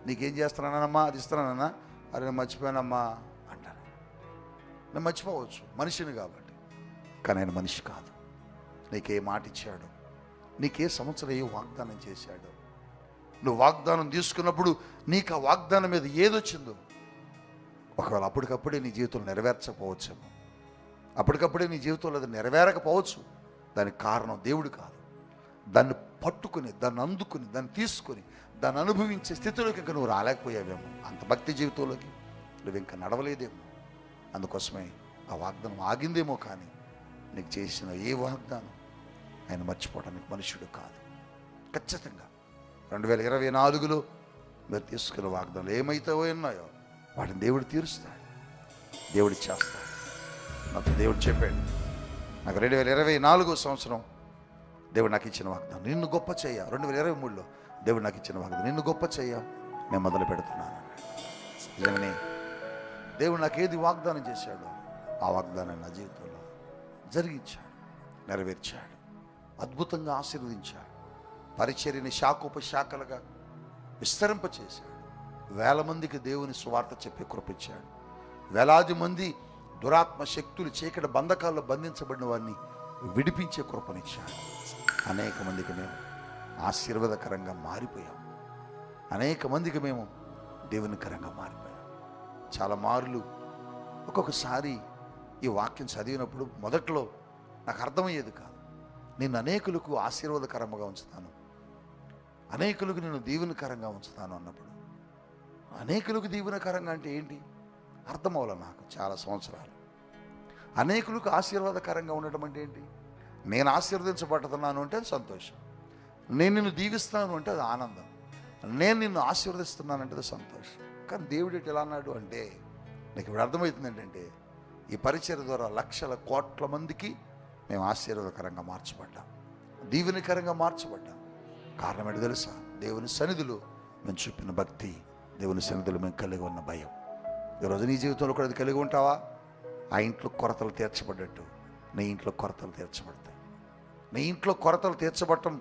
నీకేం చేస్తున్నానమ్మా, అది ఇస్తున్నానన్నా, అరే నేను మర్చిపోయానమ్మా అంటాను. నేను మర్చిపోవచ్చు, మనిషిని కాబట్టి. కానీ ఆయన మనిషి కాదు. నీకే మాట ఇచ్చాడు, నీకే సంవత్సరం ఏ వాగ్దానం చేశాడు, నువ్వు వాగ్దానం తీసుకున్నప్పుడు నీకు ఆ వాగ్దానం మీద ఏదొచ్చిందో ఒకవేళ అప్పటికప్పుడే నీ జీవితంలో నెరవేర్చకపోవచ్చేమో, అప్పటికప్పుడే నీ జీవితంలో అది నెరవేరకపోవచ్చు. దానికి కారణం దేవుడు కాదు. దాన్ని పట్టుకుని, దాన్ని అందుకుని, దాన్ని తీసుకొని, దాన్ని అనుభవించే స్థితిలోకి ఇంకా నువ్వు రాలేకపోయావేమో, అంత భక్తి జీవితంలోకి నువ్వు ఇంకా నడవలేదేమో. అందుకోసమే ఆ వాగ్దానం ఆగిందేమో. కానీ నీకు చేసిన ఏ వాగ్దానం ఆయన మర్చిపోవడానికి మనుషుడు కాదు. ఖచ్చితంగా 2024లో మీరు తీసుకున్న వాగ్దానాలు ఏమైతే ఉన్నాయో వాటిని దేవుడు తీరుస్తాడు, దేవుడు చేస్తాడు. నాకు దేవుడు చెప్పాడు, నాకు 2024 సంవత్సరం దేవుడు నాకు ఇచ్చిన వాగ్దానం నిన్ను గొప్ప చేయ. 2023లో దేవుడు నాకు ఇచ్చిన వాగ్దానం నిన్ను గొప్ప చేయ, నేను మొదలు పెడుతున్నాను. నిజంగానే దేవుడు నాకు ఏది వాగ్దానం చేశాడో ఆ వాగ్దానాన్ని నా జీవితంలో జరిగించాడు, నెరవేర్చాడు, అద్భుతంగా ఆశీర్వదించాడు. పరిచర్యని శాఖోపశాఖలుగా విస్తరింపచేశాడు. 1000 మందికి దేవుని సువార్త చెప్పి కృపించాడు. వేలాది మంది దురాత్మ శక్తులు చీకటి బంధకాల్లో బంధించబడిన వారిని విడిపించే కృపనిచ్చాడు. అనేక మందికి మేము ఆశీర్వాదకరంగా మారిపోయాం. అనేక మందికి మేము దేవునికరంగా మారిపోయాం. చాలా మార్లు ఒక్కొక్కసారి ఈ వాక్యం చదివినప్పుడు మొదట్లో నాకు అర్థమయ్యేది కాదు. నేను అనేకులకు ఆశీర్వాదకరంగా ఉంచుతాను, అనేకులకు నేను దీవెనకరంగా ఉంచుతాను అన్నప్పుడు, అనేకులకు దీవెనకరంగా అంటే ఏంటి అర్థం అవ్వాలి నాకు చాలా సంవత్సరాలు. అనేకులకు ఆశీర్వాదకరంగా ఉండటం అంటే ఏంటి? నేను ఆశీర్వదించబడుతున్నాను అంటే అది సంతోషం, నేను నిన్ను దీవిస్తాను అంటే అది ఆనందం, నేను నిన్ను ఆశీర్వదిస్తున్నాను అంటే అది సంతోషం. కానీ దేవుడు ఎలా అన్నాడు అంటే, నీకు ఇప్పుడు అర్థమవుతుంది ఏంటంటే, ఈ పరిచర్య ద్వారా లక్షల కోట్ల మందికి మేము ఆశీర్వాదకరంగా మార్చబడ్డాం, దీవెనకరంగా మార్చబడ్డాం. కారణం ఏంటి తెలుసా? దేవుని సన్నిధిలో మేము చూపిన భక్తి, దేవుని సన్నిధిలో మేము కలిగి ఉన్న భయం. ఈరోజు నీ జీవితంలో కూడా అది కలిగి ఉంటావా? ఆ ఇంట్లో కొరతలు తీర్చబడ్డట్టు నీ ఇంట్లో కొరతలు తీర్చబడతాయి. నీ ఇంట్లో కొరతలు తీర్చబడటం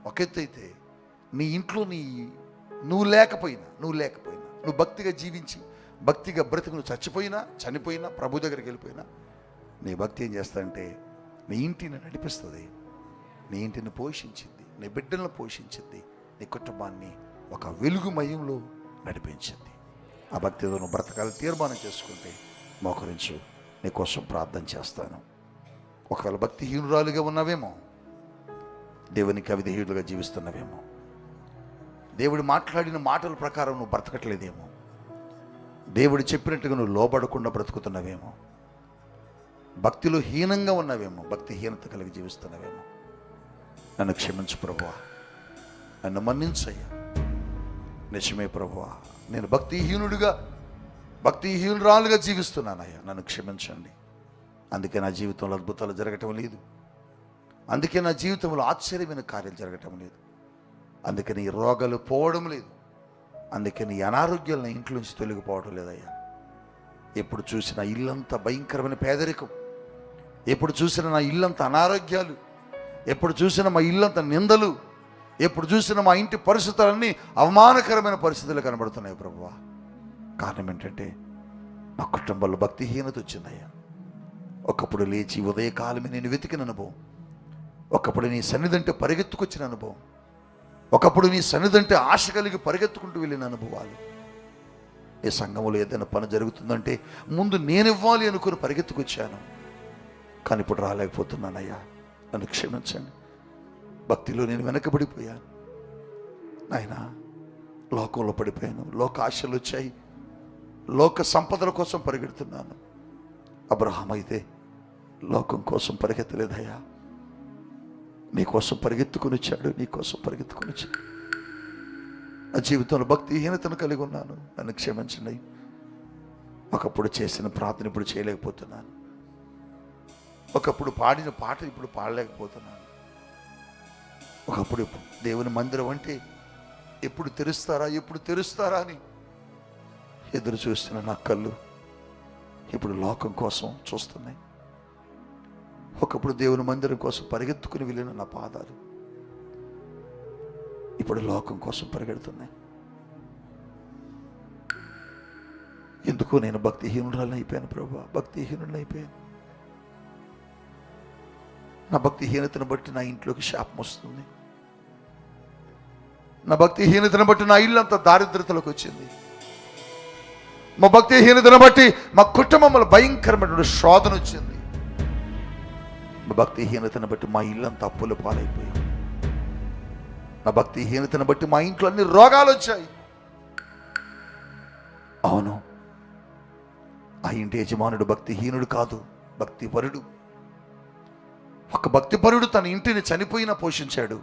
ఒక ఎత్తు అయితే, నీ ఇంట్లో నువ్వు లేకపోయినా నువ్వు భక్తిగా జీవించి భక్తిగా బ్రతికి నువ్వు చనిపోయినా ప్రభు దగ్గరికి వెళ్ళిపోయినా, నీ భక్తి ఏం చేస్తాడంటే నీ ఇంటిని నడిపిస్తుంది, నీ ఇంటిని పోషించింది, నీ బిడ్డలను పోషించింది, నీ కుటుంబాన్ని ఒక వెలుగుమయంలో నడిపించింది. ఆ భక్తితో నువ్వు బ్రతకాలి తీర్మానం చేసుకుంటే మోకరించు, నీకోసం ప్రార్థన చేస్తాను. ఒకవేళ భక్తిహీనురాలుగా ఉన్నావేమో, దేవునికి అవిధేయులుగా జీవిస్తున్నావేమో, దేవుడు మాట్లాడిన మాటల ప్రకారం నువ్వు బ్రతకట్లేదేమో, దేవుడు చెప్పినట్టుగా నువ్వు లోబడకుండా బ్రతుకుతున్నావేమో, భక్తిలో హీనంగా ఉన్నావేమో, భక్తిహీనత కలిగి జీవిస్తున్నావేమో. నన్ను క్షమించు ప్రభువా, నన్ను మన్నించయ్యా. నిజమే ప్రభువా, నేను భక్తిహీనురాలుగా జీవిస్తున్నానయ్యా, నన్ను క్షమించండి. అందుకే నా జీవితంలో అద్భుతాలు జరగటం లేదు, అందుకే నా జీవితంలో ఆశ్చర్యమైన కార్యాలు జరగటం లేదు, అందుకని ఈ రోగాలు పోవడం లేదు, అందుకని ఈ అనారోగ్యాలు నా ఇంట్లో నుంచి తొలగిపోవడం లేదయ్యా. ఎప్పుడు చూసినా ఇల్లంతా భయంకరమైన పేదరికం, ఎప్పుడు చూసినా నా ఇల్లంతా అనారోగ్యాలు, ఎప్పుడు చూసినా మా ఇల్లంతా నిందలు, ఎప్పుడు చూసినా మా ఇంటి పరిస్థితులన్నీ అవమానకరమైన పరిస్థితులు కనబడుతున్నాయి ప్రభువా. కారణం ఏంటంటే నా కుటుంబంలో భక్తిహీనత వచ్చిందయ్యా. ఒకప్పుడు లేచి ఉదయకాలమే నేను వెతికిన అనుభవం, ఒకప్పుడు నీ సన్నిధంటే పరిగెత్తుకొచ్చిన అనుభవం, ఒకప్పుడు నీ సన్నిధంటే ఆశ కలిగి పరిగెత్తుకుంటూ వెళ్ళిన అనుభవాలు. ఈ సంఘంలో ఏదైనా పని జరుగుతుందంటే ముందు నేను ఇవ్వాలి అనుకుని పరిగెత్తుకొచ్చాను, కానీ ఇప్పుడు రాలేకపోతున్నానయ్యా, నన్ను క్షమించండి. భక్తిలో నేను వెనకబడిపోయాను నాయనా, లోకంలో పడిపోయాను, లోక ఆశలు వచ్చాయి, లోక సంపదల కోసం పరిగెడుతున్నాను. అబ్రహాం అయితే లోకం కోసం పరిగెత్తలేదయ్యా, నీకోసం పరిగెత్తుకుని వచ్చాడు, నీకోసం పరిగెత్తుకుని వచ్చాడు. నా జీవితంలో భక్తిహీనతను కలిగి ఉన్నాను, నన్ను క్షమించండి. ఒకప్పుడు చేసిన ప్రార్థన ఇప్పుడు చేయలేకపోతున్నాను, ఒకప్పుడు పాడిన పాట ఇప్పుడు పాడలేకపోతున్నాను. ఒకప్పుడు దేవుని మందిరం అంటే ఎప్పుడు తెరుస్తారా అని ఎదురు చూస్తున్న నా కళ్ళు ఇప్పుడు లోకం కోసం చూస్తున్నాయి. ఒకప్పుడు దేవుని మందిరం కోసం పరిగెత్తుకుని వెళ్ళిన నా పాదాలు ఇప్పుడు లోకం కోసం పరిగెడుతున్నాయి. ఎందుకు నేను భక్తిహీనురాలని అయిపోయాను ప్రభువా, భక్తిహీనుడిని అయిపోయాను. నా భక్తిహీనతను బట్టి నా ఇంట్లోకి శాపం వస్తుంది, నా భక్తిహీనతను బట్టి నా ఇల్లు అంతా దారిద్రతలోకి వచ్చింది, మా భక్తిహీనతను బట్టి మా కుటుంబంలో భయంకరమైన శోధన వచ్చింది, మా భక్తిహీనతను బట్టి మా ఇల్లు అంతా అప్పుల పాలైపోయింది, నా భక్తిహీనతను బట్టి మా ఇంట్లో అన్ని రోగాలు వచ్చాయి. అవును, ఆ ఇంటి యజమానుడు భక్తిహీనుడు కాదు, భక్తిపరుడు. ఒక భక్తిపరుడు తన ఇంటిని చనిపోయినా పోషించాడు,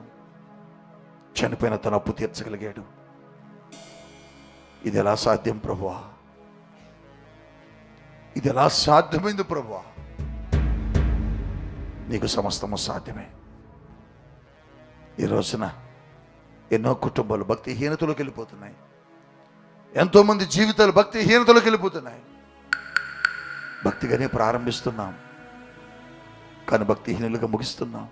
చనిపోయిన తన అప్పు తీర్చగలిగాడు. ఇది ఎలా సాధ్యం ప్రభువా, ఇది ఎలా సాధ్యమైంది ప్రభువా? నీకు సమస్తము సాధ్యమే. ఈ రోజున ఎన్నో కుటుంబాలు భక్తిహీనతలోకి వెళ్ళిపోతున్నాయి, ఎంతోమంది జీవితాలు భక్తిహీనతలోకి వెళ్ళిపోతున్నాయి. భక్తిగానే ప్రారంభిస్తున్నాం కానీ భక్తిహీనులుగా ముగిస్తున్నాం.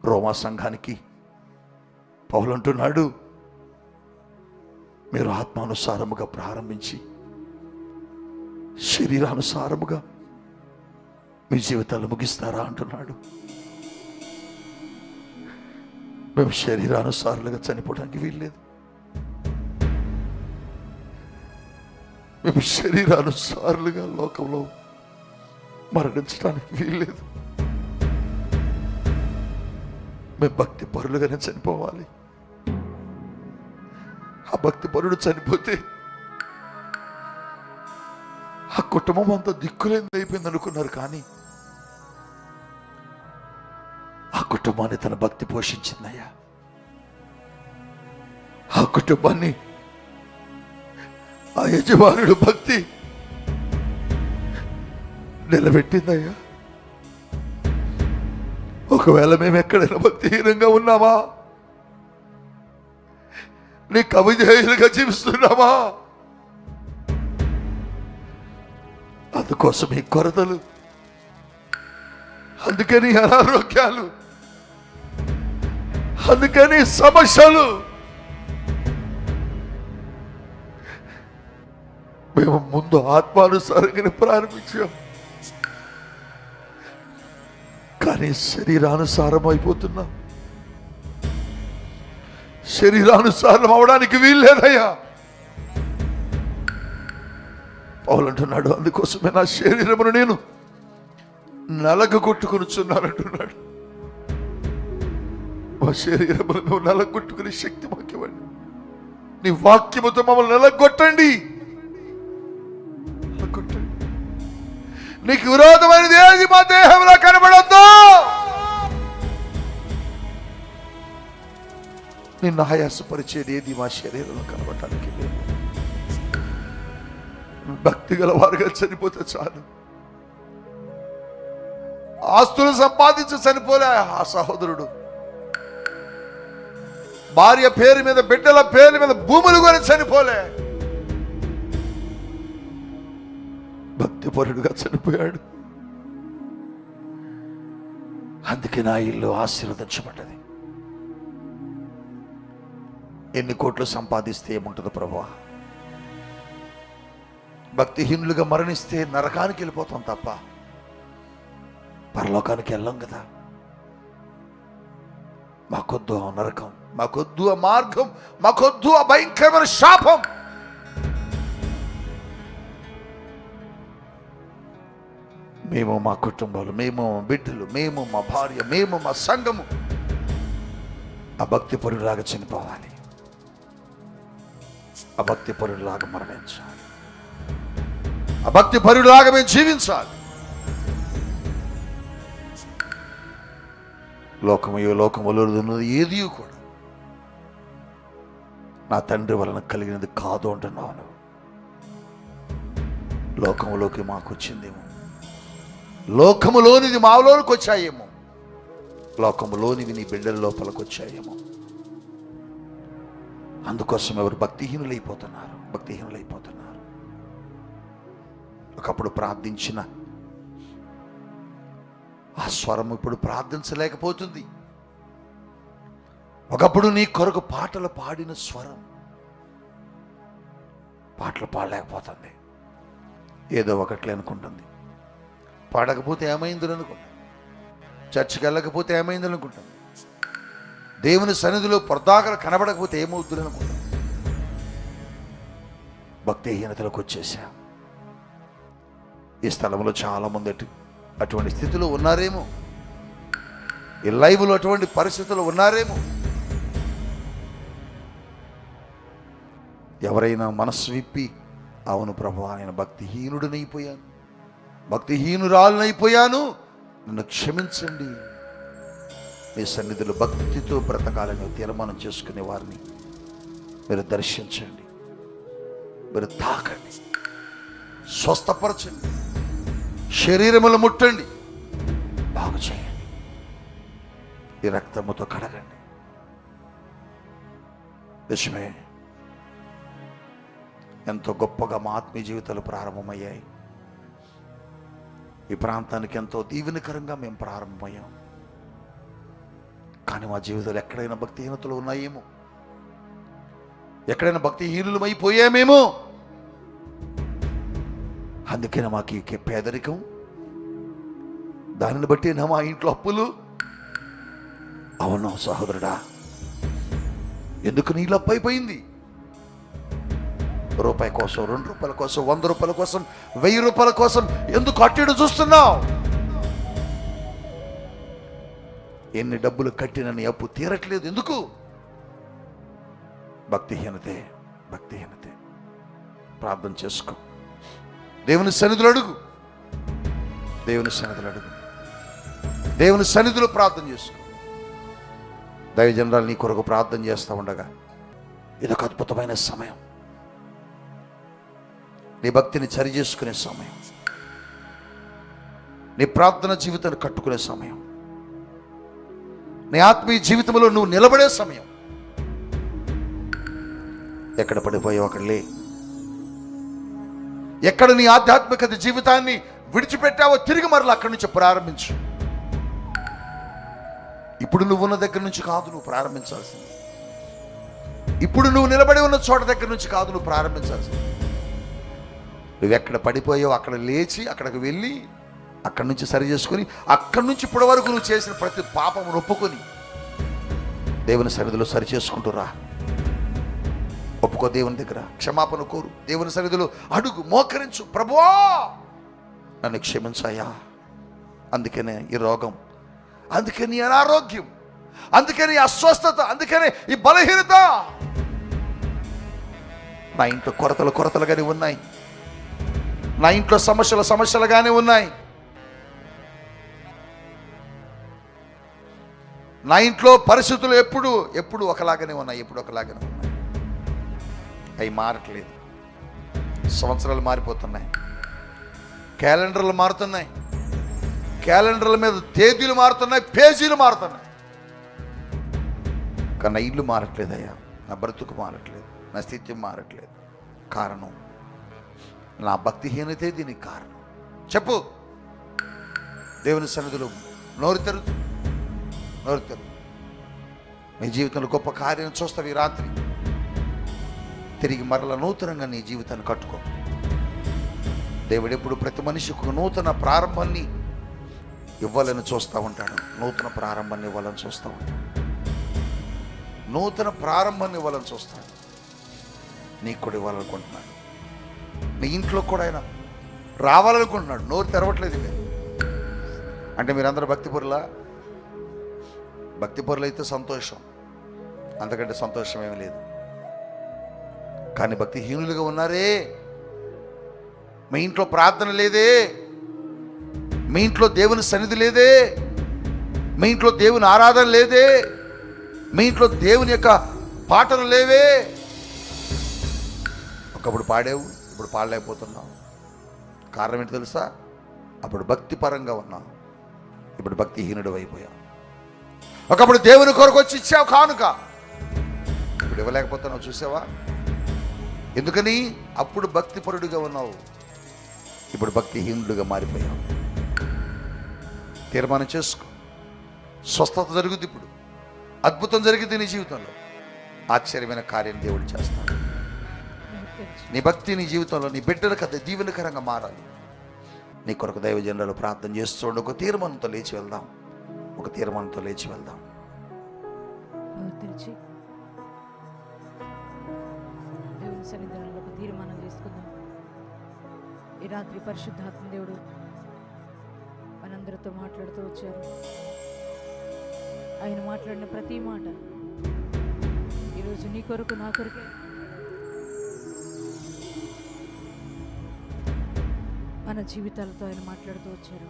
రోమా సంఘానికి పౌలు అంటున్నాడు, మీరు ఆత్మానుసారముగా ప్రారంభించి శరీరానుసారముగా మీ జీవితాలు ముగిస్తారా అంటున్నాడు. మేము శరీరానుసారులుగా చనిపోవడానికి వీల్లేదు, మేము శరీరానుసారులుగా లోకంలో మరణించడానికి వీల్లేదు. మేము భక్తి పరులుగానే చనిపోవాలి. ఆ భక్తి పరుడు చనిపోతే ఆ కుటుంబం అంతా దిక్కులేని అయిపోయింది అనుకున్నారు, కానీ ఆ కుటుంబాన్ని తన భక్తి పోషించిందయ్యా. ఆ కుటుంబాన్ని ఆ యజమానుడు భక్తి నిలబెట్టిందయ్యా. ఒకవేళ మేము ఎక్కడైనా భక్తిహీనంగా ఉన్నామా, నీ కవిజేయులుగా జీవిస్తున్నామా, అందుకోసం ఈ కొరతలు, అందుకని అనారోగ్యాలు, అందుకని సమస్యలు. మేము ముందు ఆత్మానుసారంగానే ప్రారంభించాం, కానీ శరీరానుసారం అయిపోతున్నాం. శరీరానుసారం అవడానికి వీల్లేదయ్యా. పౌలు అంటున్నాడు, అందుకోసమే నా శరీరమును నేను నలగొట్టుకునిచున్నానంటున్నాడు. మా శరీరమును నువ్వు నలగొట్టుకునే శక్తి మాకివ్వండి. నీ వాక్యముతో మమ్మల్ని నిలగొట్టండి. నీకు విరోధమైనది ఏది మా దేహంలో కనబడొద్దు. నిన్ను ఆయాసపరిచేది ఏది మా శరీరంలో కనబడటానికి లేదు. భక్తి గల వారుగా చనిపోతే చాలు. ఆస్తులు సంపాదించి చనిపోలే ఆ సహోదరుడు. భార్య పేరు మీద, బిడ్డల పేరు మీద భూములు కొని చనిపోలే. భక్తిపరుడుగా చనిపోయాడు. అందుకే నా ఇల్లు ఆశీర్వదించబడ్డది. ఎన్ని కోట్లు సంపాదిస్తే ఏముంటుంది ప్రభువా? భక్తిహీనులుగా మరణిస్తే నరకానికి వెళ్ళిపోతాం తప్ప పరలోకానికి వెళ్ళాం కదా. మాకొద్దు ఆ నరకం, మాకొద్దు ఆ మార్గం, మాకొద్దు ఆ భయంకరమైన శాపం. మేము, మా కుటుంబాలు, మేము, మా బిడ్డలు, మేము, మా భార్య, మేము, మా సంఘము ఆ భక్తి పరులాగా చనిపోవాలి. ఆ భక్తి పరులాగా మరణించాలి. ఆ భక్తి పరులాగా మేము జీవించాలి. లోకములో ఉన్నది ఏది కూడా నా తండ్రి వలన కలిగినది కాదు అంటున్నాను. లోకములోకి మాకు వచ్చిందేమో, లోకములోనిది మాలోనికి వచ్చాయేమో, లోకములోనివి నీ బిడ్డల లోపలికి వచ్చాయేమో. అందుకోసం ఎవరు భక్తిహీనులైపోతున్నారు. ఒకప్పుడు ప్రార్థించిన ఆ స్వరం ఇప్పుడు ప్రార్థించలేకపోతుంది. ఒకప్పుడు నీ కొరకు పాటలు పాడిన స్వరం పాటలు పాడలేకపోతుంది. ఏదో ఒకట్లే అనుకుంటుంది. పాడకపోతే ఏమైందని అనుకుంటుంది. చర్చికి వెళ్ళకపోతే ఏమైందని అనుకుంటుంది. దేవుని సన్నిధిలో పొరదాకలు కనబడకపోతే ఏమవుతుంది అనుకుంటుంది. భక్తిహీనతలకు వచ్చేసా. ఈ స్థలంలో చాలామంది అటువంటి స్థితిలో ఉన్నారేమో. ఈ లైవ్లో అటువంటి పరిస్థితుల్లో ఉన్నారేమో. ఎవరైనా మనస్సు విప్పి, అవును ప్రభువా, నేను భక్తిహీనుడనైపోయాను, భక్తిహీనురాలునైపోయాను, నన్ను క్షమించండి, మీ సన్నిధిలో భక్తితో బ్రతకాలని తీర్మానం చేసుకునే వారిని మీరు దర్శించండి, మీరు తాకండి, స్వస్థపరచండి, శరీరములు ముట్టండి, బాగు చేయండి, ఈ రక్తముతో కడగండి. నిజమే, ఎంతో గొప్పగా మా ఆత్మీయ జీవితాలు ప్రారంభమయ్యాయి. ఈ ప్రాంతానికి ఎంతో దీవెనకరంగా మేము ప్రారంభమయ్యాం. కానీ మా జీవితాలు ఎక్కడైనా భక్తిహీనతలు ఉన్నాయేమో, ఎక్కడైనా భక్తిహీనులమైపోయామేమో. అందుకనే మాకు ఈ పేదరికం, దానిని బట్టి మా ఇంట్లో అప్పులు. అవును సహోదరుడా, ఎందుకు నీళ్ళు అప్పు అయిపోయింది? రూపాయి కోసం, 2 రూపాయల కోసం, 100 రూపాయల కోసం, 1000 రూపాయల కోసం ఎందుకు అట్టిడు చూస్తున్నావు? ఎన్ని డబ్బులు కట్టిన నీ అప్పు తీరట్లేదు ఎందుకు? భక్తిహీనతే. ప్రార్థన చేసుకో, దేవుని సన్నిధిలో అడుగు, దేవుని సన్నిధిలో ప్రార్థన చేసుకో. దైవజనరాలు నీ కొరకు ప్రార్థన చేస్తూ ఉండగా ఇదొక అద్భుతమైన సమయం. నీ భక్తిని సరి చేసుకునే సమయం, నీ ప్రార్థన జీవితాన్ని కట్టుకునే సమయం, నీ ఆత్మీయ జీవితంలో నువ్వు నిలబడే సమయం. ఎక్కడ పడిపోయావు అక్కడ లే. ఎక్కడ నీ ఆధ్యాత్మికత జీవితాన్ని విడిచిపెట్టావో తిరిగి మరలా అక్కడి నుంచి ప్రారంభించు. ఇప్పుడు నువ్వు ఉన్న దగ్గర నుంచి కాదు నువ్వు ప్రారంభించాల్సింది. ఇప్పుడు నువ్వు నిలబడి ఉన్న చోట దగ్గర నుంచి కాదు నువ్వు ప్రారంభించాల్సింది. నువ్వు ఎక్కడ పడిపోయావు అక్కడ లేచి అక్కడికి వెళ్ళి అక్కడి నుంచి సరి చేసుకొని అక్కడి నుంచి ఇప్పటి వరకు నువ్వు చేసిన ప్రతి పాపము ఒప్పుకొని దేవుని సన్నిధిలో సరి చేసుకుంటూ రా. ఒప్పుకో, దేవుని దగ్గర క్షమాపణ కోరు, దేవుని సన్నిధిలో అడుగు, మోకరించు. ప్రభువా నన్ను క్షమించాయా, అందుకనే ఈ రోగం, అందుకని ఈ అనారోగ్యం, అందుకని ఈ అస్వస్థత, అందుకని ఈ బలహీనత. నా ఇంట్లో కొరతలుగానే ఉన్నాయి, నా ఇంట్లో సమస్యలుగానే ఉన్నాయి, నా ఇంట్లో పరిస్థితులు ఎప్పుడు ఒకలాగానే ఉన్నాయి. అవి మారట్లేదు. సంవత్సరాలు మారిపోతున్నాయి, క్యాలెండర్లు మారుతున్నాయి, క్యాలెండర్ల మీద తేదీలు మారుతున్నాయి, పేజీలు మారుతున్నాయి. కానీ నా ఇల్లు మారట్లేదయ్యా, నా బ్రతుకు మారట్లేదు, నా స్థితి మారట్లేదు. కారణం నా భక్తిహీనతే దీనికి కారణం. చెప్పు. దేవుని సన్నిధిలో నోరు తెరు. నీ జీవితంలో గొప్ప కార్యం చూస్తావు. ఈ రాత్రి తిరిగి మరల నూతనంగా నీ జీవితాన్ని కట్టుకో. దేవుడు ఎప్పుడు ప్రతి మనిషికి ఒక నూతన ప్రారంభాన్ని ఇవ్వాలని చూస్తూ ఉంటాడు. నూతన ప్రారంభాన్ని ఇవ్వాలని చూస్తాడు. నీకు కూడా ఇవ్వాలనుకుంటున్నాడు. నీ ఇంట్లో కూడా ఆయన రావాలనుకుంటున్నాడు. నోరు తెరవట్లేదు. అంటే మీరందరూ భక్తిపరులు అయితే సంతోషం, అంతకంటే సంతోషం ఏమీ లేదు. కానీ భక్తిహీనులుగా ఉన్నారే, మీ ఇంట్లో ప్రార్థన లేదే, మీ ఇంట్లో దేవుని సన్నిధి లేదే, మీ ఇంట్లో దేవుని ఆరాధన లేదే, మీ ఇంట్లో దేవుని యొక్క పాటలు లేవే. ఒకప్పుడు పాడేవు, ఇప్పుడు పాడలేకపోతున్నావు. కారణం ఏంటి తెలుసా? అప్పుడు భక్తిపరంగా ఉన్నావు, ఇప్పుడు భక్తిహీనుడు అయిపోయావు. ఒకప్పుడు దేవుని కొరకు వచ్చి ఇచ్చావు కానుక, ఇప్పుడు ఇవ్వలేకపోతున్నావు. చూసావా? ఎందుకని? అప్పుడు భక్తిపరుడుగా ఉన్నావు, ఇప్పుడు భక్తిహీనుడుగా మారిపోయావు. తీర్మానం చేసుకో. స్వస్థత జరుగుద్ది, ఇప్పుడు అద్భుతం జరిగింది నీ జీవితంలో. ఆశ్చర్యమైన కార్యం దేవుడు చేస్తాడు. నీ భక్తి నీ జీవితంలో నీ బిడ్డలకు అది దీవెనకరంగా మారాలి. నీ కొరకు దైవజనులలో ప్రార్థన చేస్తుండే ఒక తీర్మానంతో లేచి వెళ్దాం. దేవుని సన్నిధానంలో ఒక తీర్మానం చేసుకుందాం. ఈ రాత్రి పరిశుద్ధాత్మ దేవుడు మనందరితో మాట్లాడుతూ వచ్చారు. ఆయన మాట్లాడిన ప్రతి మాట ఈరోజు నీ కొరకు, నా కొరకే. మన జీవితాలతో ఆయన మాట్లాడుతూ వచ్చారు.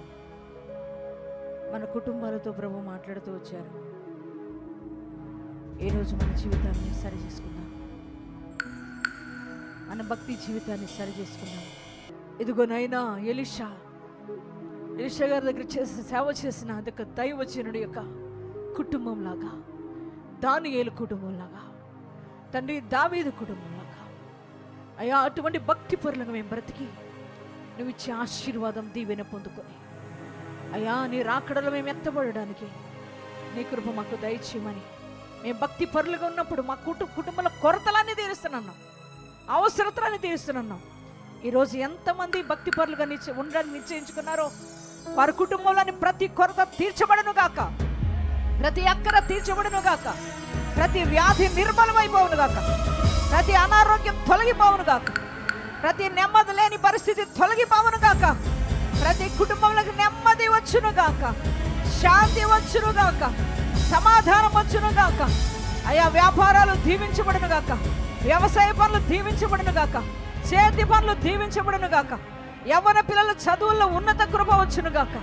మన కుటుంబాలతో ప్రభు మాట్లాడుతూ వచ్చారు. ఈరోజు మన జీవితాన్ని సరి చేసుకుందాం, మన భక్తి జీవితాన్ని సరి చేసుకుందాం. ఇదిగోనైనా ఎలీషా గారి దగ్గర సేవ చేసిన అదొక దైవజనుడి యొక్క కుటుంబంలాగా, దానియేలు కుటుంబంలాగా, తండ్రి దావీదు కుటుంబంలాగా అయ్యా, అటువంటి భక్తి పరులుగా మేము బ్రతికి నువ్వు ఇచ్చే ఆశీర్వాదం దీవెన పొందుకొని అయ్యా, నీ రాకడలో మేము ఎత్తబడడానికి నీ కృప మాకు దయచేయమని, మేము భక్తి పరులుగా ఉన్నప్పుడు మా కుటుంబంలో కొరతలన్నీ తీరుస్తున్నాం, అవసరతలన్నీ తీరుస్తున్నాం. ఈరోజు ఎంతమంది భక్తి పరులుగా ఉండడానికి నిశ్చయించుకున్నారో వారి కుటుంబంలోని ప్రతి కొరత తీర్చబడను గాక, ప్రతి అక్కర తీర్చబడను గాక, ప్రతి వ్యాధి నిర్మలమైపోవును గాక, ప్రతి అనారోగ్యం తొలగిపోవును గాక, ప్రతి నెమ్మది లేని పరిస్థితి తొలగిపోవును గాక, ప్రతి కుటుంబంలోకి నెమ్మది వచ్చును గాక, శాంతి వచ్చును గాక, సమాధానం వచ్చును గాక. అయా, వ్యాపారాలు దీవించబడును గాక, వ్యవసాయ పనులు దీవించబడును గాక, చేతి పనులు దీవించబడును గాక, యవ్వన పిల్లల చదువుల్లో ఉన్నత కృప వచ్చును గాక,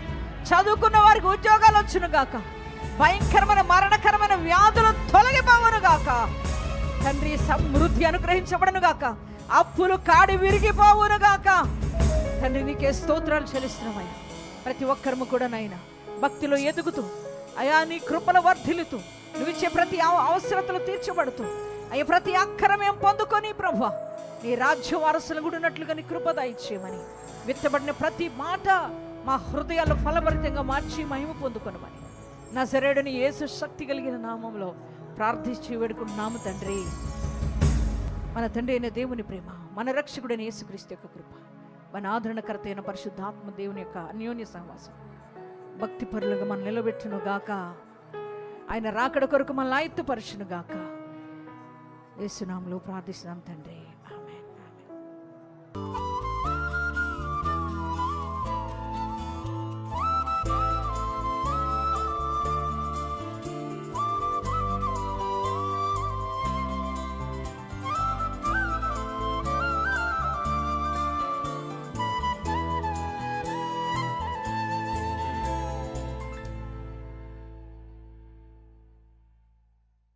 చదువుకున్న వారికి ఉద్యోగాలు వచ్చును గాక, భయంకరమైన మరణకరమైన వ్యాధులు తొలగిపోవును గాక, తండ్రి సమృద్ధి అనుగ్రహించబడును గాక, అప్పులు కాడి విరిగిపోవును గాక. తండ్రి నీకే స్తోత్రాలు చెల్లిస్తున్నామయ్యా. ప్రతి ఒక్కరము కూడా నైనా భక్తిలో ఎదుగుతూ అయా, నీ కృపల వర్ధిల్లుతూ, నువ్విచ్చే ప్రతి అవసరతలు తీర్చబడుతూ అయ్యా, ప్రతి అక్కరమేం పొందుకొని ప్రభువా నీ రాజ్య వారసులు కూడా ఉన్నట్లుగా నీ కృప దయచేయమని, విత్తబడిన ప్రతి మాట మా హృదయాల్లో ఫలభరితంగా మార్చి మహిమ పొందుకొనమని నజరేయుడైన యేసు శక్తి కలిగిన నామంలో ప్రార్థించి వేడుకుంటున్నాము తండ్రి. మన తండ్రి అయిన దేవుని ప్రేమ, మన రక్షకుడైన యేసుక్రీస్తు యొక్క కృప, మన ఆదరణకర్త అయిన పరిశుద్ధాత్మ దేవుని యొక్క అన్యోన్య సహవాసం భక్తి పరులుగా మనం నిలబెట్టును గాక. ఆయన రాకడ కొరకు మనల్ని ఆయుత్తపరచును గాక. యేసు నామములో ప్రార్థిస్తున్నాం తండ్రి.